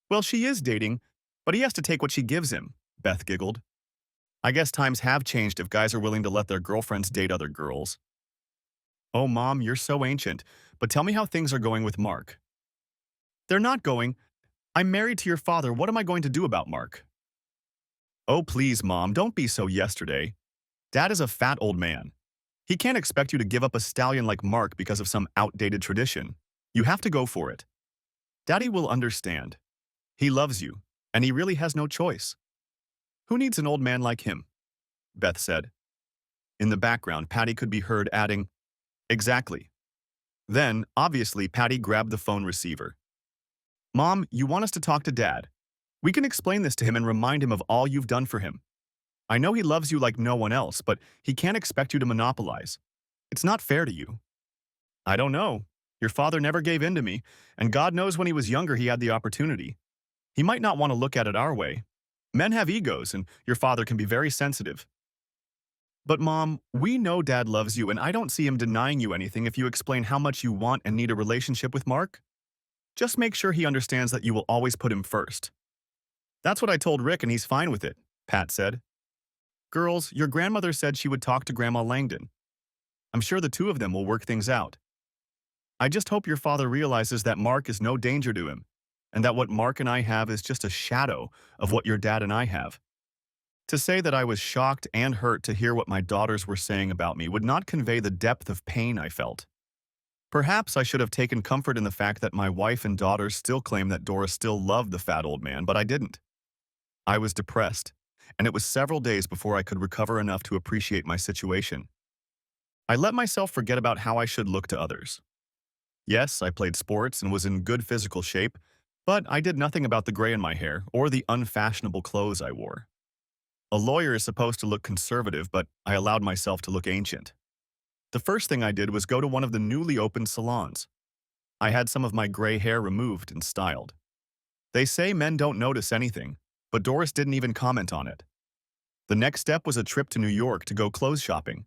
[SPEAKER 1] "Well, she is dating, but he has to take what she gives him," Beth giggled. "I guess times have changed if guys are willing to let their girlfriends date other girls." "Oh, Mom, you're so ancient. But tell me how things are going with Mark." "They're not going. I'm married to your father. What am I going to do about Mark?" "Oh, please, Mom, don't be so yesterday. Dad is a fat old man. He can't expect you to give up a stallion like Mark because of some outdated tradition. You have to go for it. Daddy will understand. He loves you, and he really has no choice." "Who needs an old man like him?" Beth said. In the background, Patty could be heard adding, "Exactly." Then, obviously, Patty grabbed the phone receiver. "Mom, you want us to talk to Dad. We can explain this to him and remind him of all you've done for him. I know he loves you like no one else, but he can't expect you to monopolize. It's not fair to you." "I don't know. Your father never gave in to me, and God knows when he was younger he had the opportunity. He might not want to look at it our way. Men have egos, and your father can be very sensitive." "But Mom, we know Dad loves you, and I don't see him denying you anything if you explain how much you want and need a relationship with Mark. Just make sure he understands that you will always put him first." "That's what I told Rick, and he's fine with it," Pat said. "Girls, your grandmother said she would talk to Grandma Langdon. I'm sure the two of them will work things out. I just hope your father realizes that Mark is no danger to him, and that what Mark and I have is just a shadow of what your dad and I have. To say that I was shocked and hurt to hear what my daughters were saying about me would not convey the depth of pain I felt. Perhaps I should have taken comfort in the fact that my wife and daughters still claim that Doris still loved the fat old man, but I didn't. I was depressed, and it was several days before I could recover enough to appreciate my situation. I let myself forget about how I should look to others. Yes, I played sports and was in good physical shape, but I did nothing about the gray in my hair or the unfashionable clothes I wore. A lawyer is supposed to look conservative, but I allowed myself to look ancient. The first thing I did was go to one of the newly opened salons. I had some of my gray hair removed and styled. They say men don't notice anything, but Doris didn't even comment on it. The next step was a trip to New York to go clothes shopping.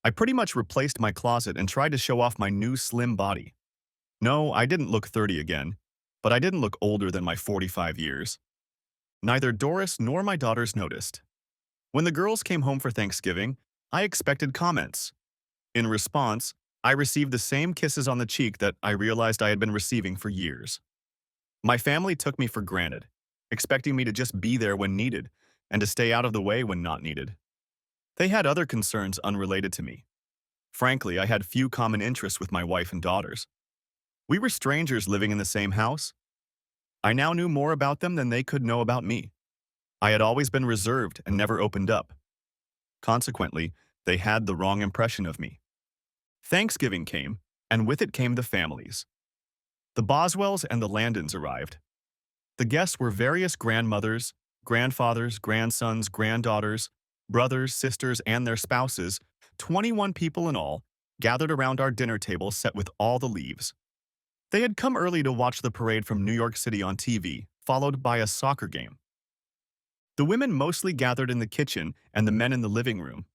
[SPEAKER 1] I pretty much replaced my closet and tried to show off my new slim body. No, I didn't look 30 again, but I didn't look older than my 45 years. Neither Doris nor my daughters noticed. When the girls came home for Thanksgiving, I expected comments. In response, I received the same kisses on the cheek that I realized I had been receiving for years. My family took me for granted, expecting me to just be there when needed and to stay out of the way when not needed. They had other concerns unrelated to me. Frankly, I had few common interests with my wife and daughters. We were strangers living in the same house. I now knew more about them than they could know about me. I had always been reserved and never opened up. Consequently, they had the wrong impression of me. Thanksgiving came, and with it came the families. The Boswells and the Landons arrived. The guests were various grandmothers, grandfathers, grandsons, granddaughters, brothers, sisters, and their spouses, 21 people in all, gathered around our dinner table set with all the leaves. They had come early to watch the parade from New York City on TV, followed by a soccer game. The women mostly gathered in the kitchen and the men in the living room.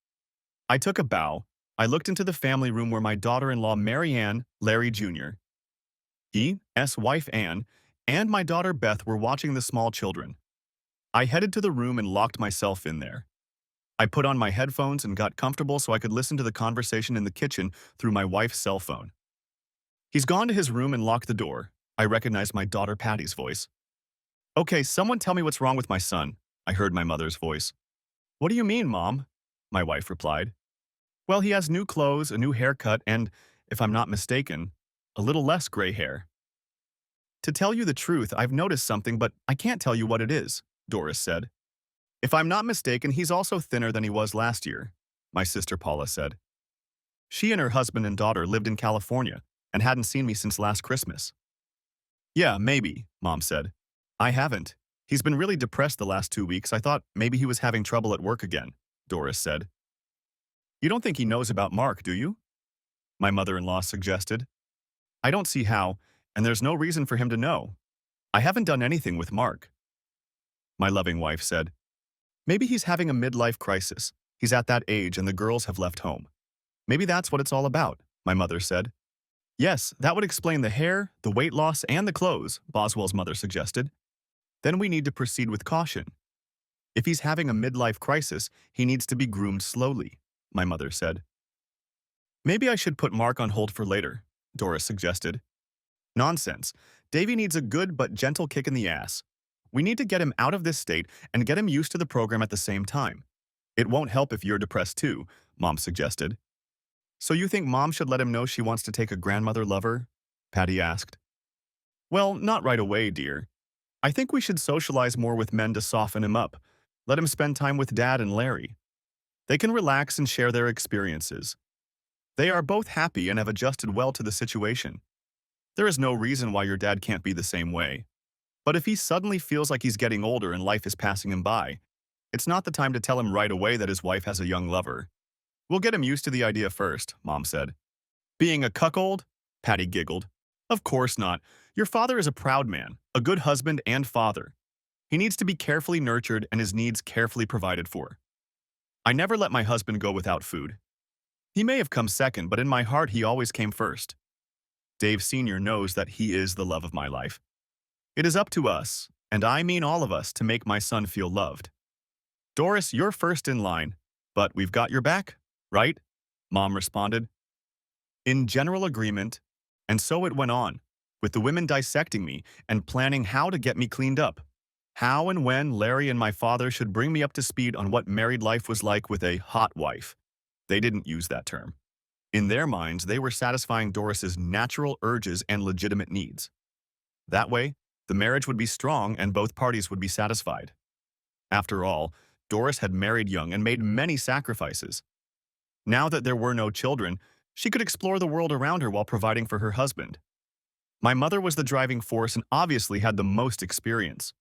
[SPEAKER 1] I took a bow. I looked into the family room where my daughter-in-law Mary Ann, Larry Jr., E.'s wife Ann, and my daughter Beth were watching the small children. I headed to the room and locked myself in there. I put on my headphones and got comfortable so I could listen to the conversation in the kitchen through my wife's cell phone. He's gone to his room and locked the door. I recognized my daughter Patty's voice. Okay, someone tell me what's wrong with my son, I heard my mother's voice. What do you mean, Mom? My wife replied. Well, he has new clothes, a new haircut, and, if I'm not mistaken, a little less gray hair. To tell you the truth, I've noticed something, but I can't tell you what it is, Doris said. If I'm not mistaken, he's also thinner than he was last year, my sister Paula said. She and her husband and daughter lived in California and hadn't seen me since last Christmas. Yeah, maybe, Mom said. I haven't. He's been really depressed the last 2 weeks. I thought maybe he was having trouble at work again, Doris said. You don't think he knows about Mark, do you? My mother-in-law suggested. I don't see how, and there's no reason for him to know. I haven't done anything with Mark. My loving wife said. Maybe he's having a midlife crisis. He's at that age and the girls have left home. Maybe that's what it's all about, my mother said. Yes, that would explain the hair, the weight loss, and the clothes, Boswell's mother suggested. Then we need to proceed with caution. If he's having a midlife crisis, he needs to be groomed slowly, my mother said. Maybe I should put Mark on hold for later, Doris suggested. Nonsense. Davy needs a good but gentle kick in the ass. We need to get him out of this state and get him used to the program at the same time. It won't help if you're depressed too, Mom suggested. So you think Mom should let him know she wants to take a grandmother lover? Patty asked. Well, not right away, dear. I think we should socialize more with men to soften him up. Let him spend time with Dad and Larry. They can relax and share their experiences. They are both happy and have adjusted well to the situation. There is no reason why your dad can't be the same way. But if he suddenly feels like he's getting older and life is passing him by, it's not the time to tell him right away that his wife has a young lover. We'll get him used to the idea first, Mom said. Being a cuckold? Patty giggled. Of course not. Your father is a proud man, a good husband and father. He needs to be carefully nurtured and his needs carefully provided for. I never let my husband go without food. He may have come second, but in my heart he always came first. Dave Sr. knows that he is the love of my life. It is up to us, and I mean all of us, to make my son feel loved. Doris, you're first in line, but we've got your back, right? Mom responded, in general agreement. And so it went on, with the women dissecting me and planning how to get me cleaned up. How and when Larry and my father should bring me up to speed on what married life was like with a hot wife. They didn't use that term. In their minds, they were satisfying Doris's natural urges and legitimate needs. That way, the marriage would be strong and both parties would be satisfied. After all, Doris had married young and made many sacrifices. Now that there were no children, she could explore the world around her while providing for her husband. My mother was the driving force and obviously had the most experience.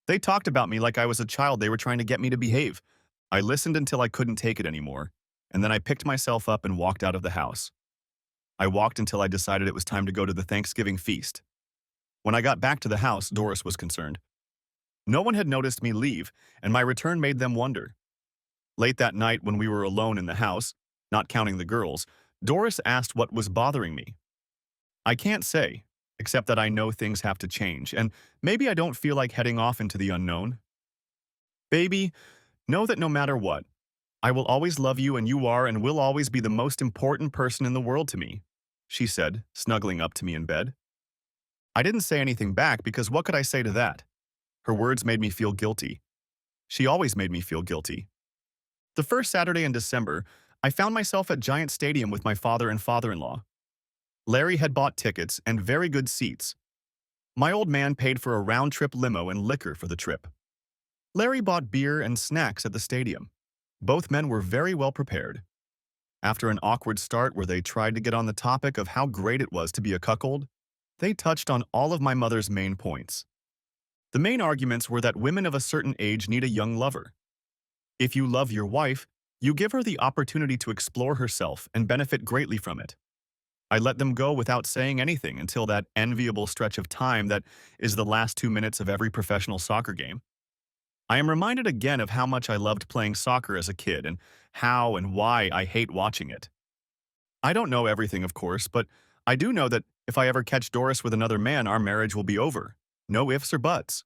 [SPEAKER 1] They talked about me like I was a child they were trying to get me to behave. I listened until I couldn't take it anymore, and then I picked myself up and walked out of the house. I walked until I decided it was time to go to the Thanksgiving feast. When I got back to the house, Doris was concerned. No one had noticed me leave, and my return made them wonder. Late that night, when we were alone in the house, not counting the girls, Doris asked what was bothering me. I can't say, except that I know things have to change, and maybe I don't feel like heading off into the unknown. Baby, know that no matter what, I will always love you and you are and will always be the most important person in the world to me, she said, snuggling up to me in bed. I didn't say anything back because what could I say to that? Her words made me feel guilty. She always made me feel guilty. The first Saturday in December, I found myself at Giant Stadium with my father and father-in-law. Larry had bought tickets and very good seats. My old man paid for a round-trip limo and liquor for the trip. Larry bought beer and snacks at the stadium. Both men were very well prepared. After an awkward start where they tried to get on the topic of how great it was to be a cuckold, they touched on all of my mother's main points. The main arguments were that women of a certain age need a young lover. If you love your wife, you give her the opportunity to explore herself and benefit greatly from it. I let them go without saying anything until that enviable stretch of time that is the last 2 minutes of every professional soccer game. I am reminded again of how much I loved playing soccer as a kid and how and why I hate watching it. I don't know everything, of course, but I do know that if I ever catch Doris with another man, our marriage will be over. No ifs or buts.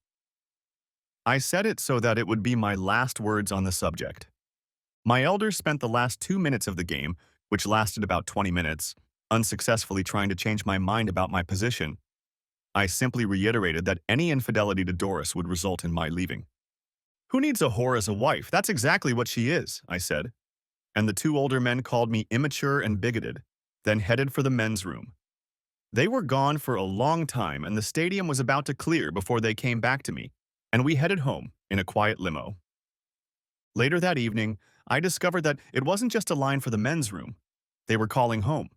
[SPEAKER 1] I said it so that it would be my last words on the subject. My elders spent the last 2 minutes of the game, which lasted about 20 minutes, unsuccessfully trying to change my mind about my position. I simply reiterated that any infidelity to Doris would result in my leaving. Who needs a whore as a wife? That's exactly what she is, I said. And the two older men called me immature and bigoted, then headed for the men's room. They were gone for a long time and the stadium was about to clear before they came back to me, and we headed home in a quiet limo. Later that evening, I discovered that it wasn't just a line for the men's room. They were calling home.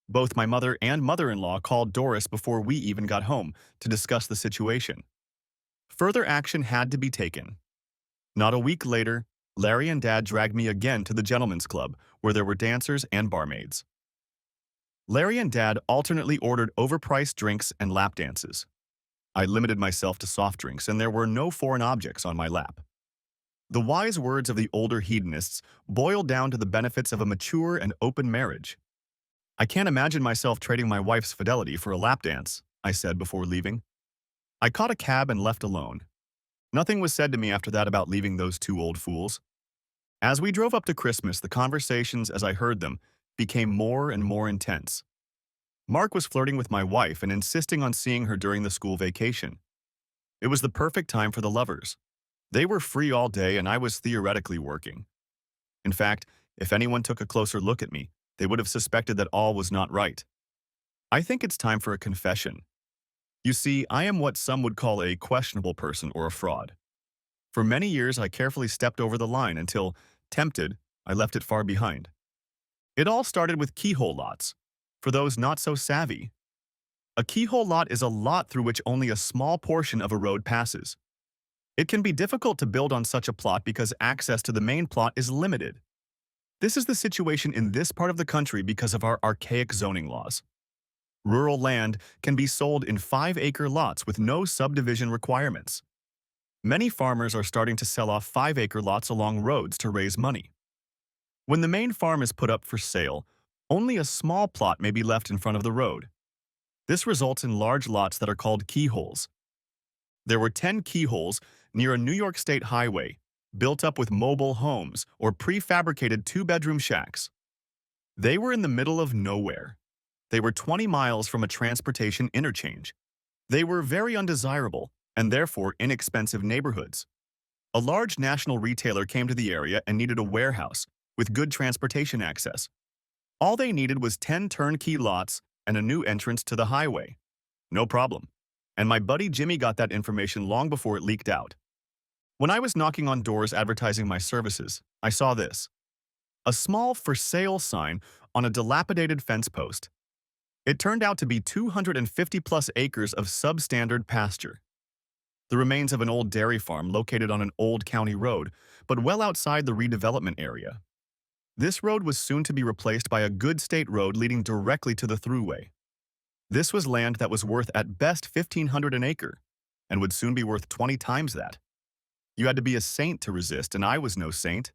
[SPEAKER 1] Both my mother and mother-in-law called Doris before we even got home to discuss the situation. Further action had to be taken. Not a week later, Larry and Dad dragged me again to the gentlemen's club, where there were dancers and barmaids. Larry and Dad alternately ordered overpriced drinks and lap dances. I limited myself to soft drinks, and there were no foreign objects on my lap. The wise words of the older hedonists boiled down to the benefits of a mature and open marriage. I can't imagine myself trading my wife's fidelity for a lap dance, I said before leaving. I caught a cab and left alone. Nothing was said to me after that about leaving those two old fools. As we drove up to Christmas, the conversations, as I heard them, became more and more intense. Mark was flirting with my wife and insisting on seeing her during the school vacation. It was the perfect time for the lovers. They were free all day and I was theoretically working. In fact, if anyone took a closer look at me, they would have suspected that all was not right. I think it's time for a confession. You see, I am what some would call a questionable person or a fraud. For many years, I carefully stepped over the line until, tempted, I left it far behind. It all started with keyhole lots, for those not so savvy. A keyhole lot is a lot through which only a small portion of a road passes. It can be difficult to build on such a plot because access to the main plot is limited. This is the situation in this part of the country because of our archaic zoning laws. Rural land can be sold in 5-acre lots with no subdivision requirements. Many farmers are starting to sell off 5-acre lots along roads to raise money. When the main farm is put up for sale, only a small plot may be left in front of the road. This results in large lots that are called keyholes. There were 10 keyholes near a New York State highway, built up with mobile homes or prefabricated 2-bedroom shacks. They were in the middle of nowhere. They were 20 miles from a transportation interchange. They were very undesirable and therefore inexpensive neighborhoods. A large national retailer came to the area and needed a warehouse with good transportation access. All they needed was 10 turnkey lots and a new entrance to the highway. No problem. And my buddy Jimmy got that information long before it leaked out. When I was knocking on doors advertising my services, I saw this. A small for sale sign on a dilapidated fence post. It turned out to be 250 plus acres of substandard pasture. The remains of an old dairy farm located on an old county road, but well outside the redevelopment area. This road was soon to be replaced by a good state road leading directly to the thruway. This was land that was worth at best $1,500 an acre, and would soon be worth 20 times that. You had to be a saint to resist, and I was no saint.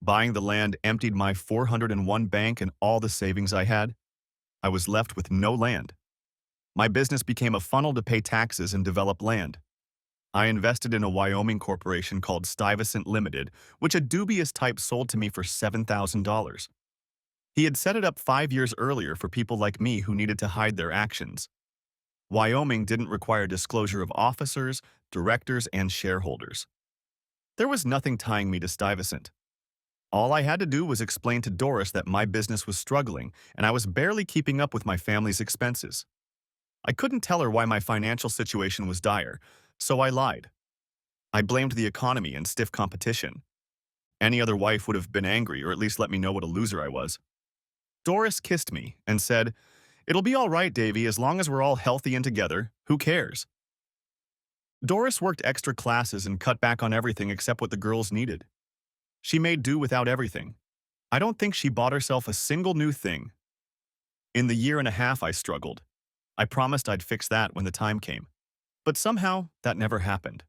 [SPEAKER 1] Buying the land emptied my 401 bank and all the savings I had. I was left with no land. My business became a funnel to pay taxes and develop land. I invested in a Wyoming corporation called Stuyvesant Limited, which a dubious type sold to me for $7,000. He had set it up 5 years earlier for people like me who needed to hide their actions. Wyoming didn't require disclosure of officers, directors, and shareholders. There was nothing tying me to Stuyvesant. All I had to do was explain to Doris that my business was struggling and I was barely keeping up with my family's expenses. I couldn't tell her why my financial situation was dire, so I lied. I blamed the economy and stiff competition. Any other wife would have been angry or at least let me know what a loser I was. Doris kissed me and said, "It'll be all right, Davy, as long as we're all healthy and together. Who cares?" Doris worked extra classes and cut back on everything except what the girls needed. She made do without everything. I don't think she bought herself a single new thing. In the year and a half I struggled. I promised I'd fix that when the time came. But somehow, that never happened.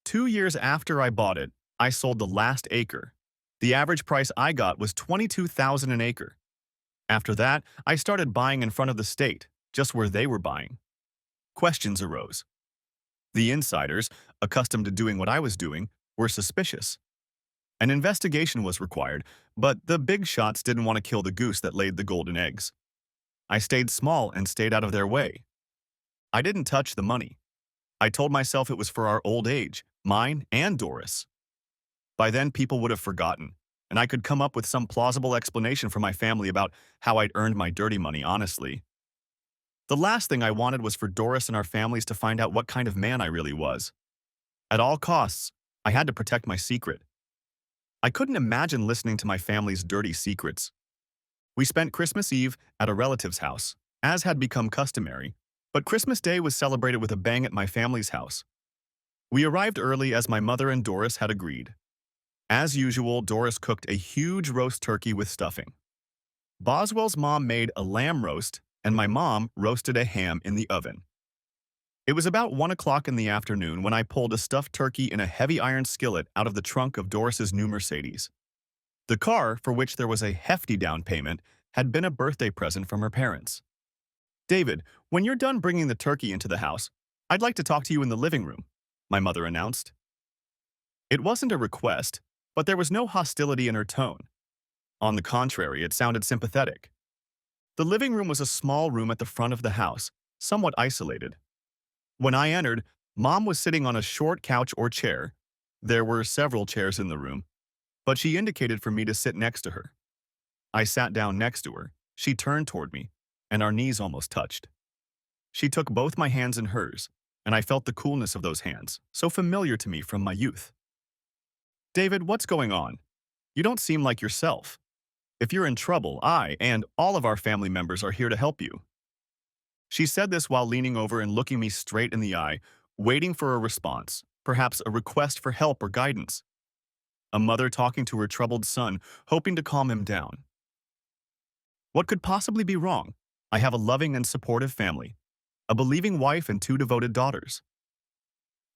[SPEAKER 1] 2 years after I bought it, I sold the last acre. The average price I got was $22,000 an acre. After that, I started buying in front of the state, just where they were buying. Questions arose. The insiders, accustomed to doing what I was doing, were suspicious. An investigation was required, but the big shots didn't want to kill the goose that laid the golden eggs. I stayed small and stayed out of their way. I didn't touch the money. I told myself it was for our old age, mine and Doris. By then, people would have forgotten, and I could come up with some plausible explanation for my family about how I'd earned my dirty money honestly. The last thing I wanted was for Doris and our families to find out what kind of man I really was. At all costs, I had to protect my secret. I couldn't imagine listening to my family's dirty secrets. We spent Christmas Eve at a relative's house, as had become customary, but Christmas Day was celebrated with a bang at my family's house. We arrived early as my mother and Doris had agreed. As usual, Doris cooked a huge roast turkey with stuffing. Boswell's mom made a lamb roast, and my mom roasted a ham in the oven. It was about 1 o'clock in the afternoon when I pulled a stuffed turkey in a heavy iron skillet out of the trunk of Doris's new Mercedes. The car, for which there was a hefty down payment, had been a birthday present from her parents. "David, when you're done bringing the turkey into the house, I'd like to talk to you in the living room," my mother announced. It wasn't a request, but there was no hostility in her tone. On the contrary, it sounded sympathetic. The living room was a small room at the front of the house, somewhat isolated. When I entered, Mom was sitting on a short couch or chair. There were several chairs in the room, but she indicated for me to sit next to her. I sat down next to her. She turned toward me, and our knees almost touched. She took both my hands in hers, and I felt the coolness of those hands, so familiar to me from my youth. "David, what's going on? You don't seem like yourself. If you're in trouble, I and all of our family members are here to help you." She said this while leaning over and looking me straight in the eye, waiting for a response, perhaps a request for help or guidance. A mother talking to her troubled son, hoping to calm him down. What could possibly be wrong? I have a loving and supportive family, a believing wife and 2 devoted daughters.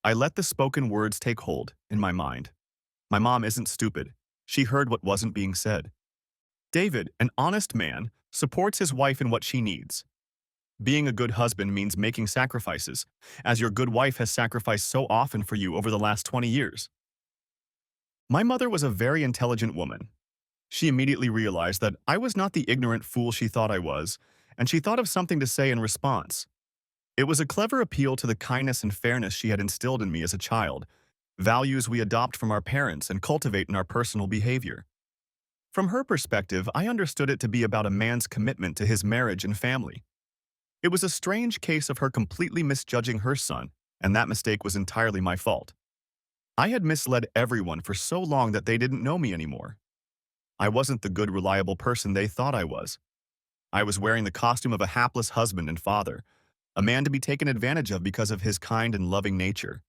[SPEAKER 1] I let the spoken words take hold in my mind. My mom isn't stupid. She heard what wasn't being said. David, an honest man, supports his wife in what she needs. Being a good husband means making sacrifices, as your good wife has sacrificed so often for you over the last 20 years. My mother was a very intelligent woman. She immediately realized that I was not the ignorant fool she thought I was, and she thought of something to say in response. It was a clever appeal to the kindness and fairness she had instilled in me as a child, values we adopt from our parents and cultivate in our personal behavior. From her perspective, I understood it to be about a man's commitment to his marriage and family. It was a strange case of her completely misjudging her son, and that mistake was entirely my fault. I had misled everyone for so long that they didn't know me anymore. I wasn't the good, reliable person they thought I was. I was wearing the costume of a hapless husband and father, a man to be taken advantage of because of his kind and loving nature.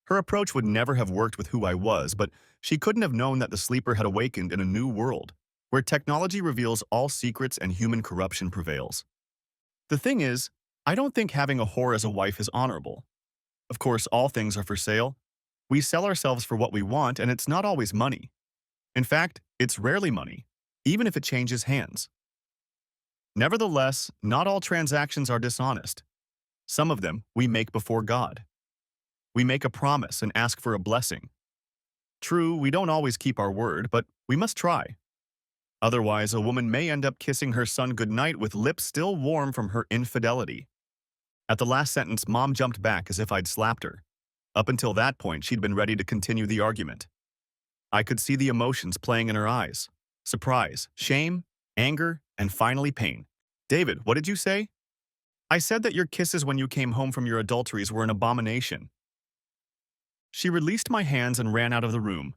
[SPEAKER 1] Her approach would never have worked with who I was, but she couldn't have known that the sleeper had awakened in a new world, where technology reveals all secrets and human corruption prevails. The thing is, I don't think having a whore as a wife is honorable. Of course, all things are for sale. We sell ourselves for what we want, and it's not always money. In fact, it's rarely money, even if it changes hands. Nevertheless, not all transactions are dishonest. Some of them we make before God. We make a promise and ask for a blessing. True, we don't always keep our word, but we must try. Otherwise, a woman may end up kissing her son goodnight with lips still warm from her infidelity. At the last sentence, Mom jumped back as if I'd slapped her. Up until that point, she'd been ready to continue the argument. I could see the emotions playing in her eyes. Surprise, shame, anger, and finally pain. David, what did you say? I said that your kisses when you came home from your adulteries were an abomination. She released my hands and ran out of the room.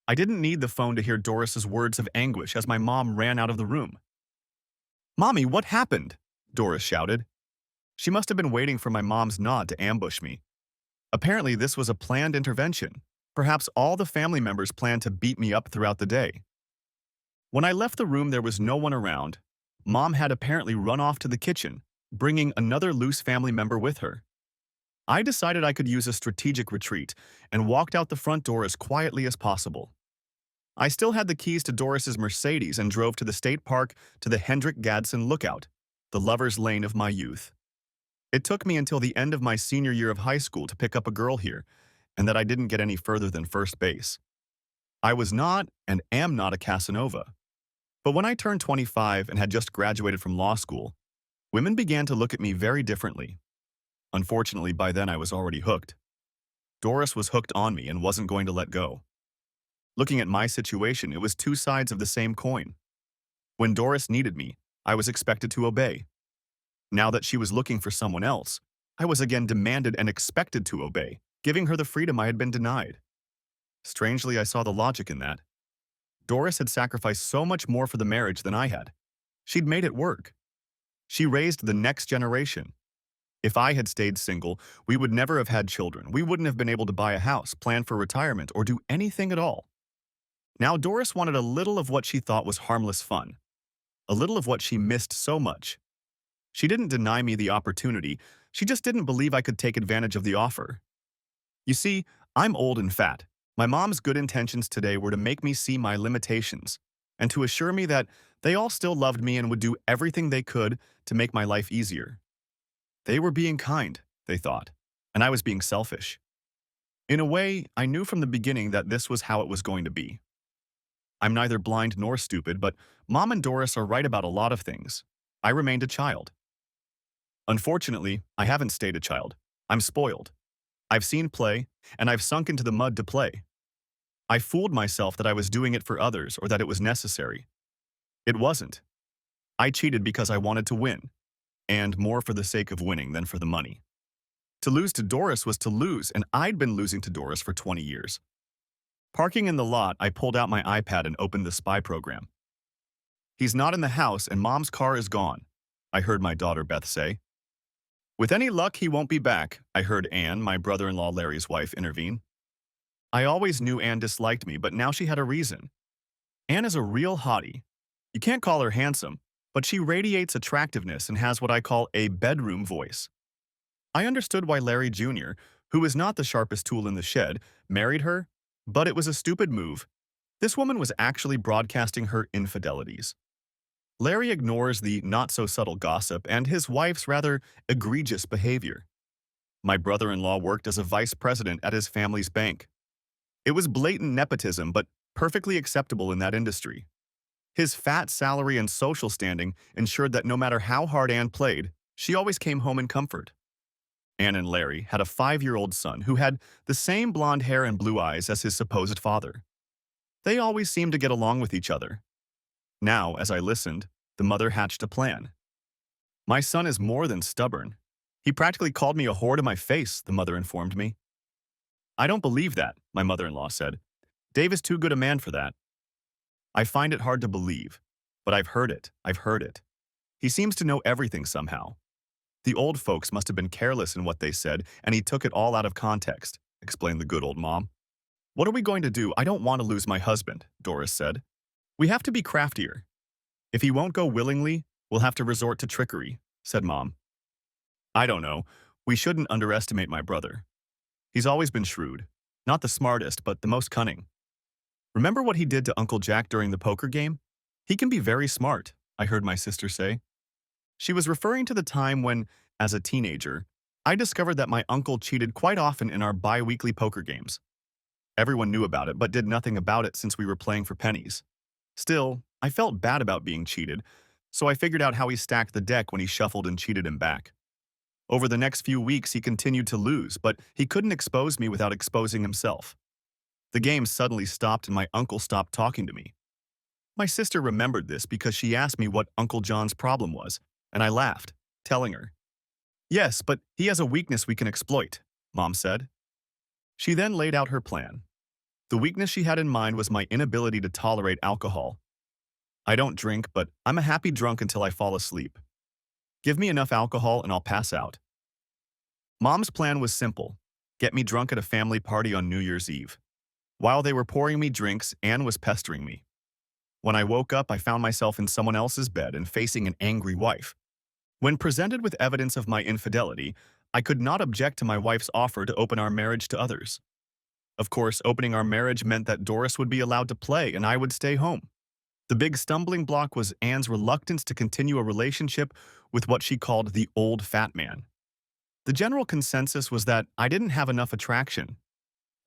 [SPEAKER 1] I didn't need the phone to hear Doris's words of anguish as my mom ran out of the room. Mommy, what happened? Doris shouted. She must have been waiting for my mom's nod to ambush me. Apparently, this was a planned intervention. Perhaps all the family members planned to beat me up throughout the day. When I left the room, there was no one around. Mom had apparently run off to the kitchen, bringing another loose family member with her. I decided I could use a strategic retreat and walked out the front door as quietly as possible. I still had the keys to Doris's Mercedes and drove to the state park to the Hendrik Gadsden Lookout, the lover's lane of my youth. It took me until the end of my senior year of high school to pick up a girl here, and that I didn't get any further than first base. I was not and am not a Casanova. But when I turned 25 and had just graduated from law school, women began to look at me very differently. Unfortunately, by then I was already hooked. Doris was hooked on me and wasn't going to let go. Looking at my situation, it was two sides of the same coin. When Doris needed me, I was expected to obey. Now that she was looking for someone else, I was again demanded and expected to obey, giving her the freedom I had been denied. Strangely, I saw the logic in that. Doris had sacrificed so much more for the marriage than I had. She'd made it work. She raised the next generation. If I had stayed single, we would never have had children. We wouldn't have been able to buy a house, plan for retirement, or do anything at all. Now Doris wanted a little of what she thought was harmless fun, a little of what she missed so much. She didn't deny me the opportunity, she just didn't believe I could take advantage of the offer. You see, I'm old and fat. My mom's good intentions today were to make me see my limitations and to assure me that they all still loved me and would do everything they could to make my life easier. They were being kind, they thought, and I was being selfish. In a way, I knew from the beginning that this was how it was going to be. I'm neither blind nor stupid, but Mom and Doris are right about a lot of things. I remained a child. Unfortunately, I haven't stayed a child. I'm spoiled. I've seen play, and I've sunk into the mud to play. I fooled myself that I was doing it for others or that it was necessary. It wasn't. I cheated because I wanted to win, and more for the sake of winning than for the money. To lose to Doris was to lose, and I'd been losing to Doris for 20 years. Parking in the lot, I pulled out my iPad and opened the spy program. He's not in the house and Mom's car is gone, I heard my daughter Beth say. With any luck, he won't be back, I heard Anne, my brother-in-law Larry's wife, intervene. I always knew Anne disliked me, but now she had a reason. Anne is a real hottie. You can't call her handsome, but she radiates attractiveness and has what I call a bedroom voice. I understood why Larry Jr., who is not the sharpest tool in the shed, married her, but it was a stupid move. This woman was actually broadcasting her infidelities. Larry ignores the not-so-subtle gossip and his wife's rather egregious behavior. My brother-in-law worked as a vice president at his family's bank. It was blatant nepotism, but perfectly acceptable in that industry. His fat salary and social standing ensured that no matter how hard Anne played, she always came home in comfort. Anne and Larry had a 5-year-old son who had the same blonde hair and blue eyes as his supposed father. They always seemed to get along with each other. Now, as I listened, the mother hatched a plan. My son is more than stubborn. He practically called me a whore to my face, the mother informed me. I don't believe that, my mother-in-law said. Dave is too good a man for that. I find it hard to believe, but I've heard it. He seems to know everything somehow. The old folks must have been careless in what they said, and he took it all out of context, explained the good old mom. What are we going to do? I don't want to lose my husband, Doris said. We have to be craftier. If he won't go willingly, we'll have to resort to trickery, said Mom. I don't know. We shouldn't underestimate my brother. He's always been shrewd. Not the smartest, but the most cunning. Remember what he did to Uncle Jack during the poker game? He can be very smart, I heard my sister say. She was referring to the time when, as a teenager, I discovered that my uncle cheated quite often in our bi-weekly poker games. Everyone knew about it, but did nothing about it since we were playing for pennies. Still, I felt bad about being cheated, so I figured out how he stacked the deck when he shuffled and cheated him back. Over the next few weeks, he continued to lose, but he couldn't expose me without exposing himself. The game suddenly stopped and my uncle stopped talking to me. My sister remembered this because she asked me what Uncle John's problem was, and I laughed, telling her. Yes, but he has a weakness we can exploit, Mom said. She then laid out her plan. The weakness she had in mind was my inability to tolerate alcohol. I don't drink, but I'm a happy drunk until I fall asleep. Give me enough alcohol and I'll pass out. Mom's plan was simple. Get me drunk at a family party on New Year's Eve. While they were pouring me drinks, Anne was pestering me. When I woke up, I found myself in someone else's bed and facing an angry wife. When presented with evidence of my infidelity, I could not object to my wife's offer to open our marriage to others. Of course, opening our marriage meant that Doris would be allowed to play and I would stay home. The big stumbling block was Anne's reluctance to continue a relationship with what she called the old fat man. The general consensus was that I didn't have enough attraction.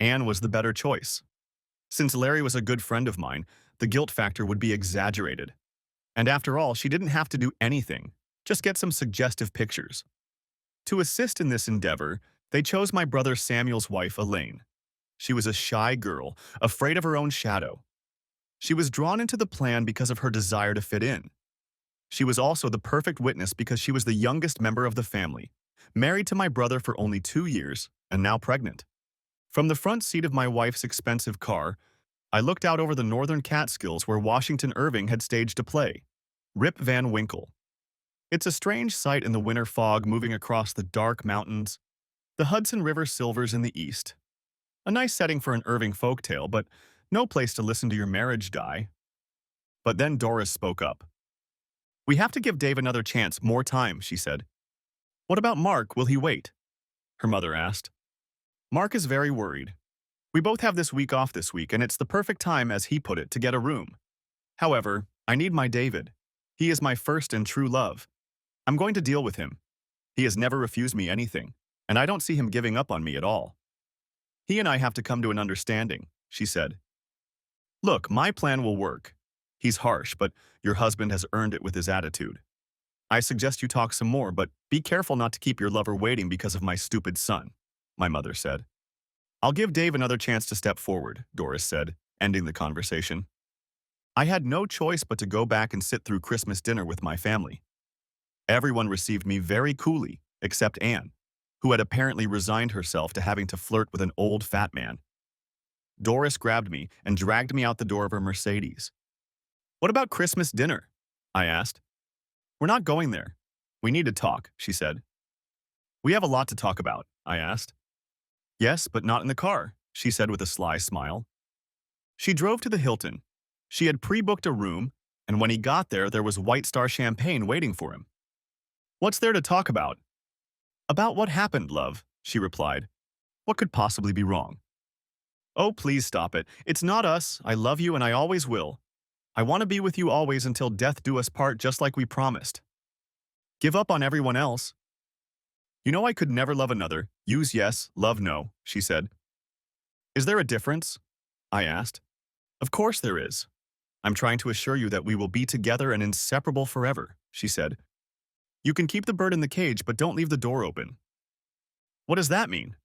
[SPEAKER 1] Anne was the better choice. Since Larry was a good friend of mine, the guilt factor would be exaggerated. And after all, she didn't have to do anything, just get some suggestive pictures. To assist in this endeavor, they chose my brother Samuel's wife, Elaine. She was a shy girl, afraid of her own shadow. She was drawn into the plan because of her desire to fit in. She was also the perfect witness because she was the youngest member of the family, married to my brother for only 2 years, and now pregnant. From the front seat of my wife's expensive car, I looked out over the northern Catskills where Washington Irving had staged a play, Rip Van Winkle. It's a strange sight in the winter fog moving across the dark mountains. The Hudson River silvers in the east. A nice setting for an Irving folktale, but no place to listen to your marriage die. But then Doris spoke up. We have to give Dave another chance, more time, she said. What about Mark? Will he wait? Her mother asked. Mark is very worried. We both have this week off this week, and it's the perfect time, as he put it, to get a room. However, I need my David. He is my first and true love. I'm going to deal with him. He has never refused me anything, and I don't see him giving up on me at all. He and I have to come to an understanding, she said. Look, my plan will work. He's harsh, but your husband has earned it with his attitude. I suggest you talk some more, but be careful not to keep your lover waiting because of my stupid son, my mother said. I'll give Dave another chance to step forward, Doris said, ending the conversation. I had no choice but to go back and sit through Christmas dinner with my family. Everyone received me very coolly, except Anne, who had apparently resigned herself to having to flirt with an old fat man. Doris grabbed me and dragged me out the door of her Mercedes. What about Christmas dinner? I asked. We're not going there. We need to talk, she said. We have a lot to talk about, I asked. Yes, but not in the car, she said with a sly smile. She drove to the Hilton. She had pre-booked a room, and when he got there, there was White Star champagne waiting for him. What's there to talk about? About what happened, love, she replied. What could possibly be wrong? Oh, please stop it. It's not us. I love you and I always will. I want to be with you always until death do us part, just like we promised. Give up on everyone else. You know I could never love another. Use yes, love no, she said. Is there a difference? I asked. Of course there is. I'm trying to assure you that we will be together and inseparable forever, she said. You can keep the bird in the cage, but don't leave the door open. What does that mean?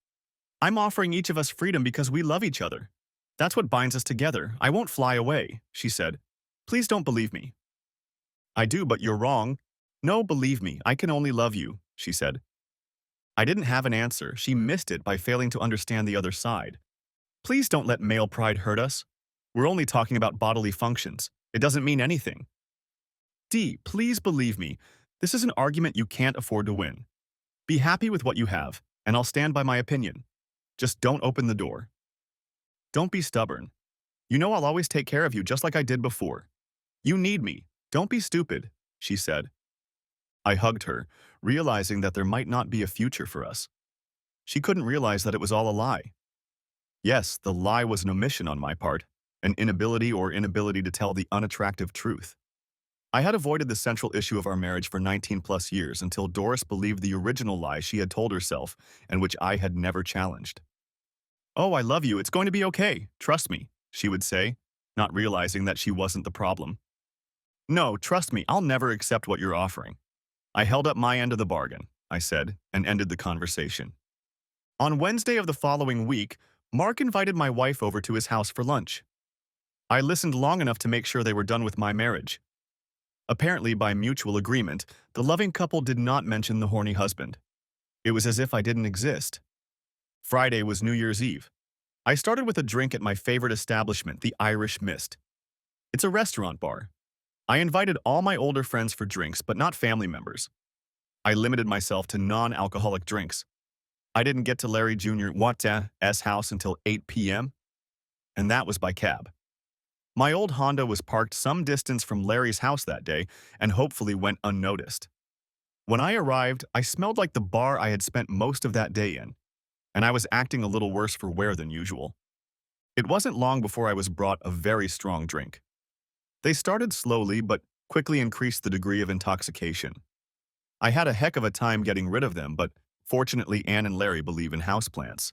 [SPEAKER 1] I'm offering each of us freedom because we love each other. That's what binds us together. I won't fly away, she said. Please don't believe me. I do, but you're wrong. No, believe me, I can only love you, she said. I didn't have an answer. She missed it by failing to understand the other side. Please don't let male pride hurt us. We're only talking about bodily functions. It doesn't mean anything. D, please believe me. This is an argument you can't afford to win. Be happy with what you have, and I'll stand by my opinion. Just don't open the door. Don't be stubborn. You know I'll always take care of you just like I did before. You need me. Don't be stupid, she said. I hugged her, realizing that there might not be a future for us. She couldn't realize that it was all a lie. Yes, the lie was an omission on my part, an inability to tell the unattractive truth. I had avoided the central issue of our marriage for 19 plus years until Doris believed the original lie she had told herself and which I had never challenged. Oh, I love you. It's going to be okay. Trust me, she would say, not realizing that she wasn't the problem. No, trust me, I'll never accept what you're offering. I held up my end of the bargain, I said, and ended the conversation. On Wednesday of the following week, Mark invited my wife over to his house for lunch. I listened long enough to make sure they were done with my marriage. Apparently, by mutual agreement, the loving couple did not mention the horny husband. It was as if I didn't exist. Friday was New Year's Eve. I started with a drink at my favorite establishment, the Irish Mist. It's a restaurant bar. I invited all my older friends for drinks, but not family members. I limited myself to non-alcoholic drinks. I didn't get to Larry Jr. Watt's house until 8 p.m., and that was by cab. My old Honda was parked some distance from Larry's house that day and hopefully went unnoticed. When I arrived, I smelled like the bar I had spent most of that day in, and I was acting a little worse for wear than usual. It wasn't long before I was brought a very strong drink. They started slowly but quickly increased the degree of intoxication. I had a heck of a time getting rid of them, but fortunately Anne and Larry believe in houseplants.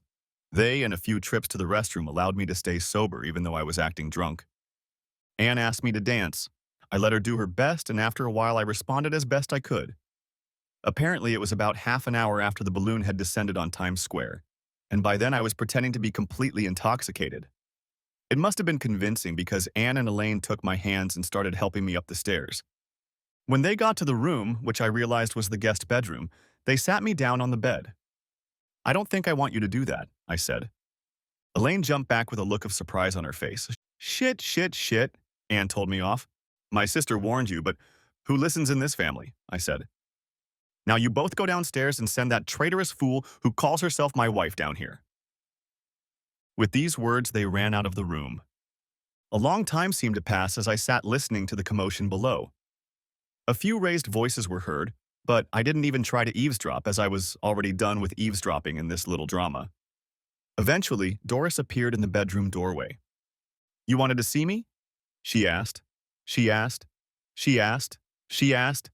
[SPEAKER 1] They and a few trips to the restroom allowed me to stay sober even though I was acting drunk. Anne asked me to dance. I let her do her best, and after a while I responded as best I could. Apparently it was about half an hour after the balloon had descended on Times Square, and by then I was pretending to be completely intoxicated. It must have been convincing because Anne and Elaine took my hands and started helping me up the stairs. When they got to the room, which I realized was the guest bedroom, they sat me down on the bed. I don't think I want you to do that, I said. Elaine jumped back with a look of surprise on her face. Shit, Anne told me off. My sister warned you, but who listens in this family? I said. Now you both go downstairs and send that traitorous fool who calls herself my wife down here. With these words, they ran out of the room. A long time seemed to pass as I sat listening to the commotion below. A few raised voices were heard, but I didn't even try to eavesdrop as I was already done with eavesdropping in this little drama. Eventually, Doris appeared in the bedroom doorway. You wanted to see me? She asked. She asked. She asked. She asked.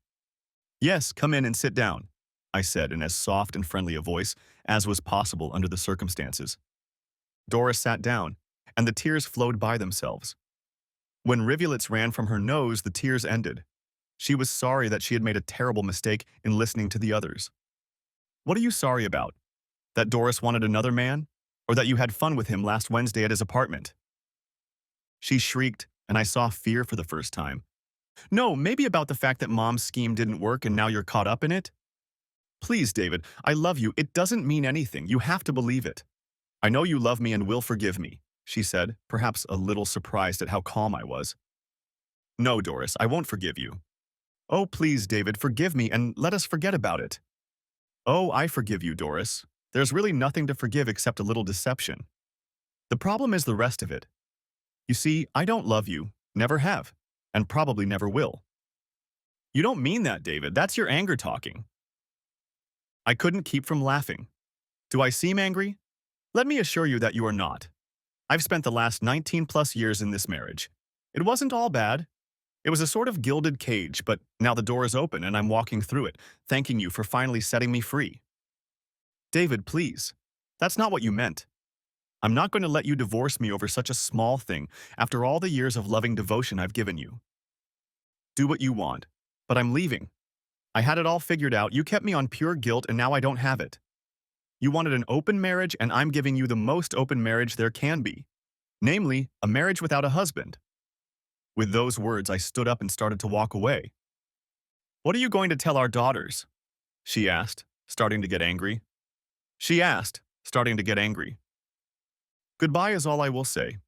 [SPEAKER 1] Yes, come in and sit down, I said in as soft and friendly a voice as was possible under the circumstances. Doris sat down, and the tears flowed by themselves. When rivulets ran from her nose, the tears ended. She was sorry that she had made a terrible mistake in listening to the others. What are you sorry about? That Doris wanted another man? Or that you had fun with him last Wednesday at his apartment? She shrieked, and I saw fear for the first time. No, maybe about the fact that Mom's scheme didn't work and now you're caught up in it? Please, David, I love you. It doesn't mean anything. You have to believe it. I know you love me and will forgive me, she said, perhaps a little surprised at how calm I was. No, Doris, I won't forgive you. Oh, please, David, forgive me and let us forget about it. Oh, I forgive you, Doris. There's really nothing to forgive except a little deception. The problem is the rest of it. You see, I don't love you, never have, and probably never will. You don't mean that, David. That's your anger talking. I couldn't keep from laughing. Do I seem angry? Let me assure you that you are not. I've spent the last 19 plus years in this marriage. It wasn't all bad. It was a sort of gilded cage, but now the door is open and I'm walking through it, thanking you for finally setting me free. David, please. That's not what you meant. I'm not going to let you divorce me over such a small thing after all the years of loving devotion I've given you. Do what you want. But I'm leaving. I had it all figured out. You kept me on pure guilt and now I don't have it. You wanted an open marriage and I'm giving you the most open marriage there can be. Namely, a marriage without a husband. With those words, I stood up and started to walk away. What are you going to tell our daughters? She asked, starting to get angry. Goodbye is all I will say.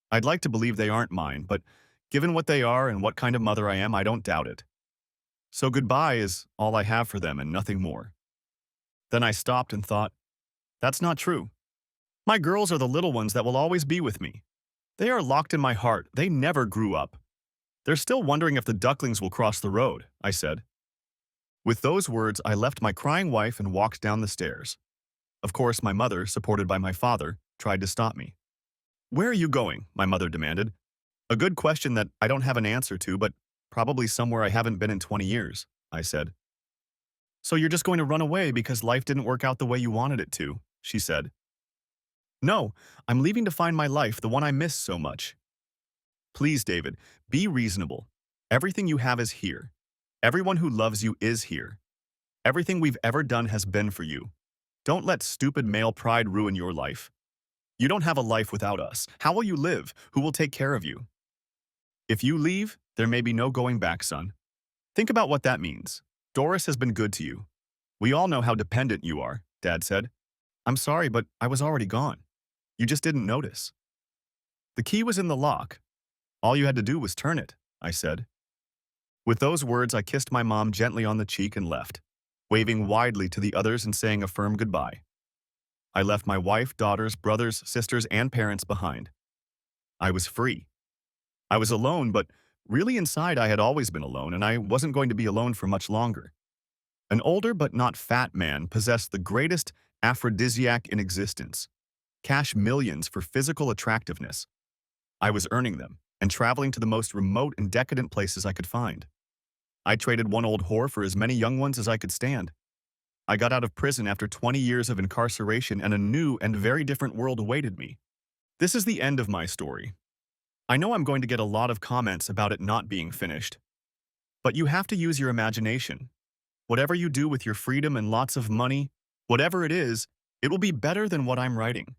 [SPEAKER 1] I'd like to believe they aren't mine, but given what they are and what kind of mother I am, I don't doubt it. So goodbye is all I have for them and nothing more. Then I stopped and thought, that's not true. My girls are the little ones that will always be with me. They are locked in my heart. They never grew up. They're still wondering if the ducklings will cross the road, I said. With those words, I left my crying wife and walked down the stairs. Of course, my mother, supported by my father, tried to stop me. Where are you going? My mother demanded. A good question that I don't have an answer to, but probably somewhere I haven't been in 20 years, I said. So you're just going to run away because life didn't work out the way you wanted it to, she said. No, I'm leaving to find my life, the one I miss so much. Please, David, be reasonable. Everything you have is here. Everyone who loves you is here. Everything we've ever done has been for you. Don't let stupid male pride ruin your life. You don't have a life without us. How will you live? Who will take care of you? If you leave, there may be no going back, son. Think about what that means. Doris has been good to you. We all know how dependent you are, Dad said. I'm sorry, but I was already gone. You just didn't notice. The key was in the lock. All you had to do was turn it, I said. With those words, I kissed my mom gently on the cheek and left, waving widely to the others and saying a firm goodbye. I left my wife, daughters, brothers, sisters, and parents behind. I was free. I was alone, but really inside I had always been alone, and I wasn't going to be alone for much longer. An older but not fat man possessed the greatest aphrodisiac in existence, cash millions for physical attractiveness. I was earning them and traveling to the most remote and decadent places I could find. I traded one old whore for as many young ones as I could stand. I got out of prison after 20 years of incarceration and a new and very different world awaited me. This is the end of my story. I know I'm going to get a lot of comments about it not being finished. But you have to use your imagination. Whatever you do with your freedom and lots of money, whatever it is, it will be better than what I'm writing.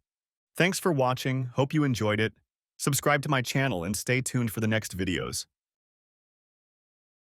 [SPEAKER 1] Thanks for watching, hope you enjoyed it. Subscribe to my channel and stay tuned for the next videos.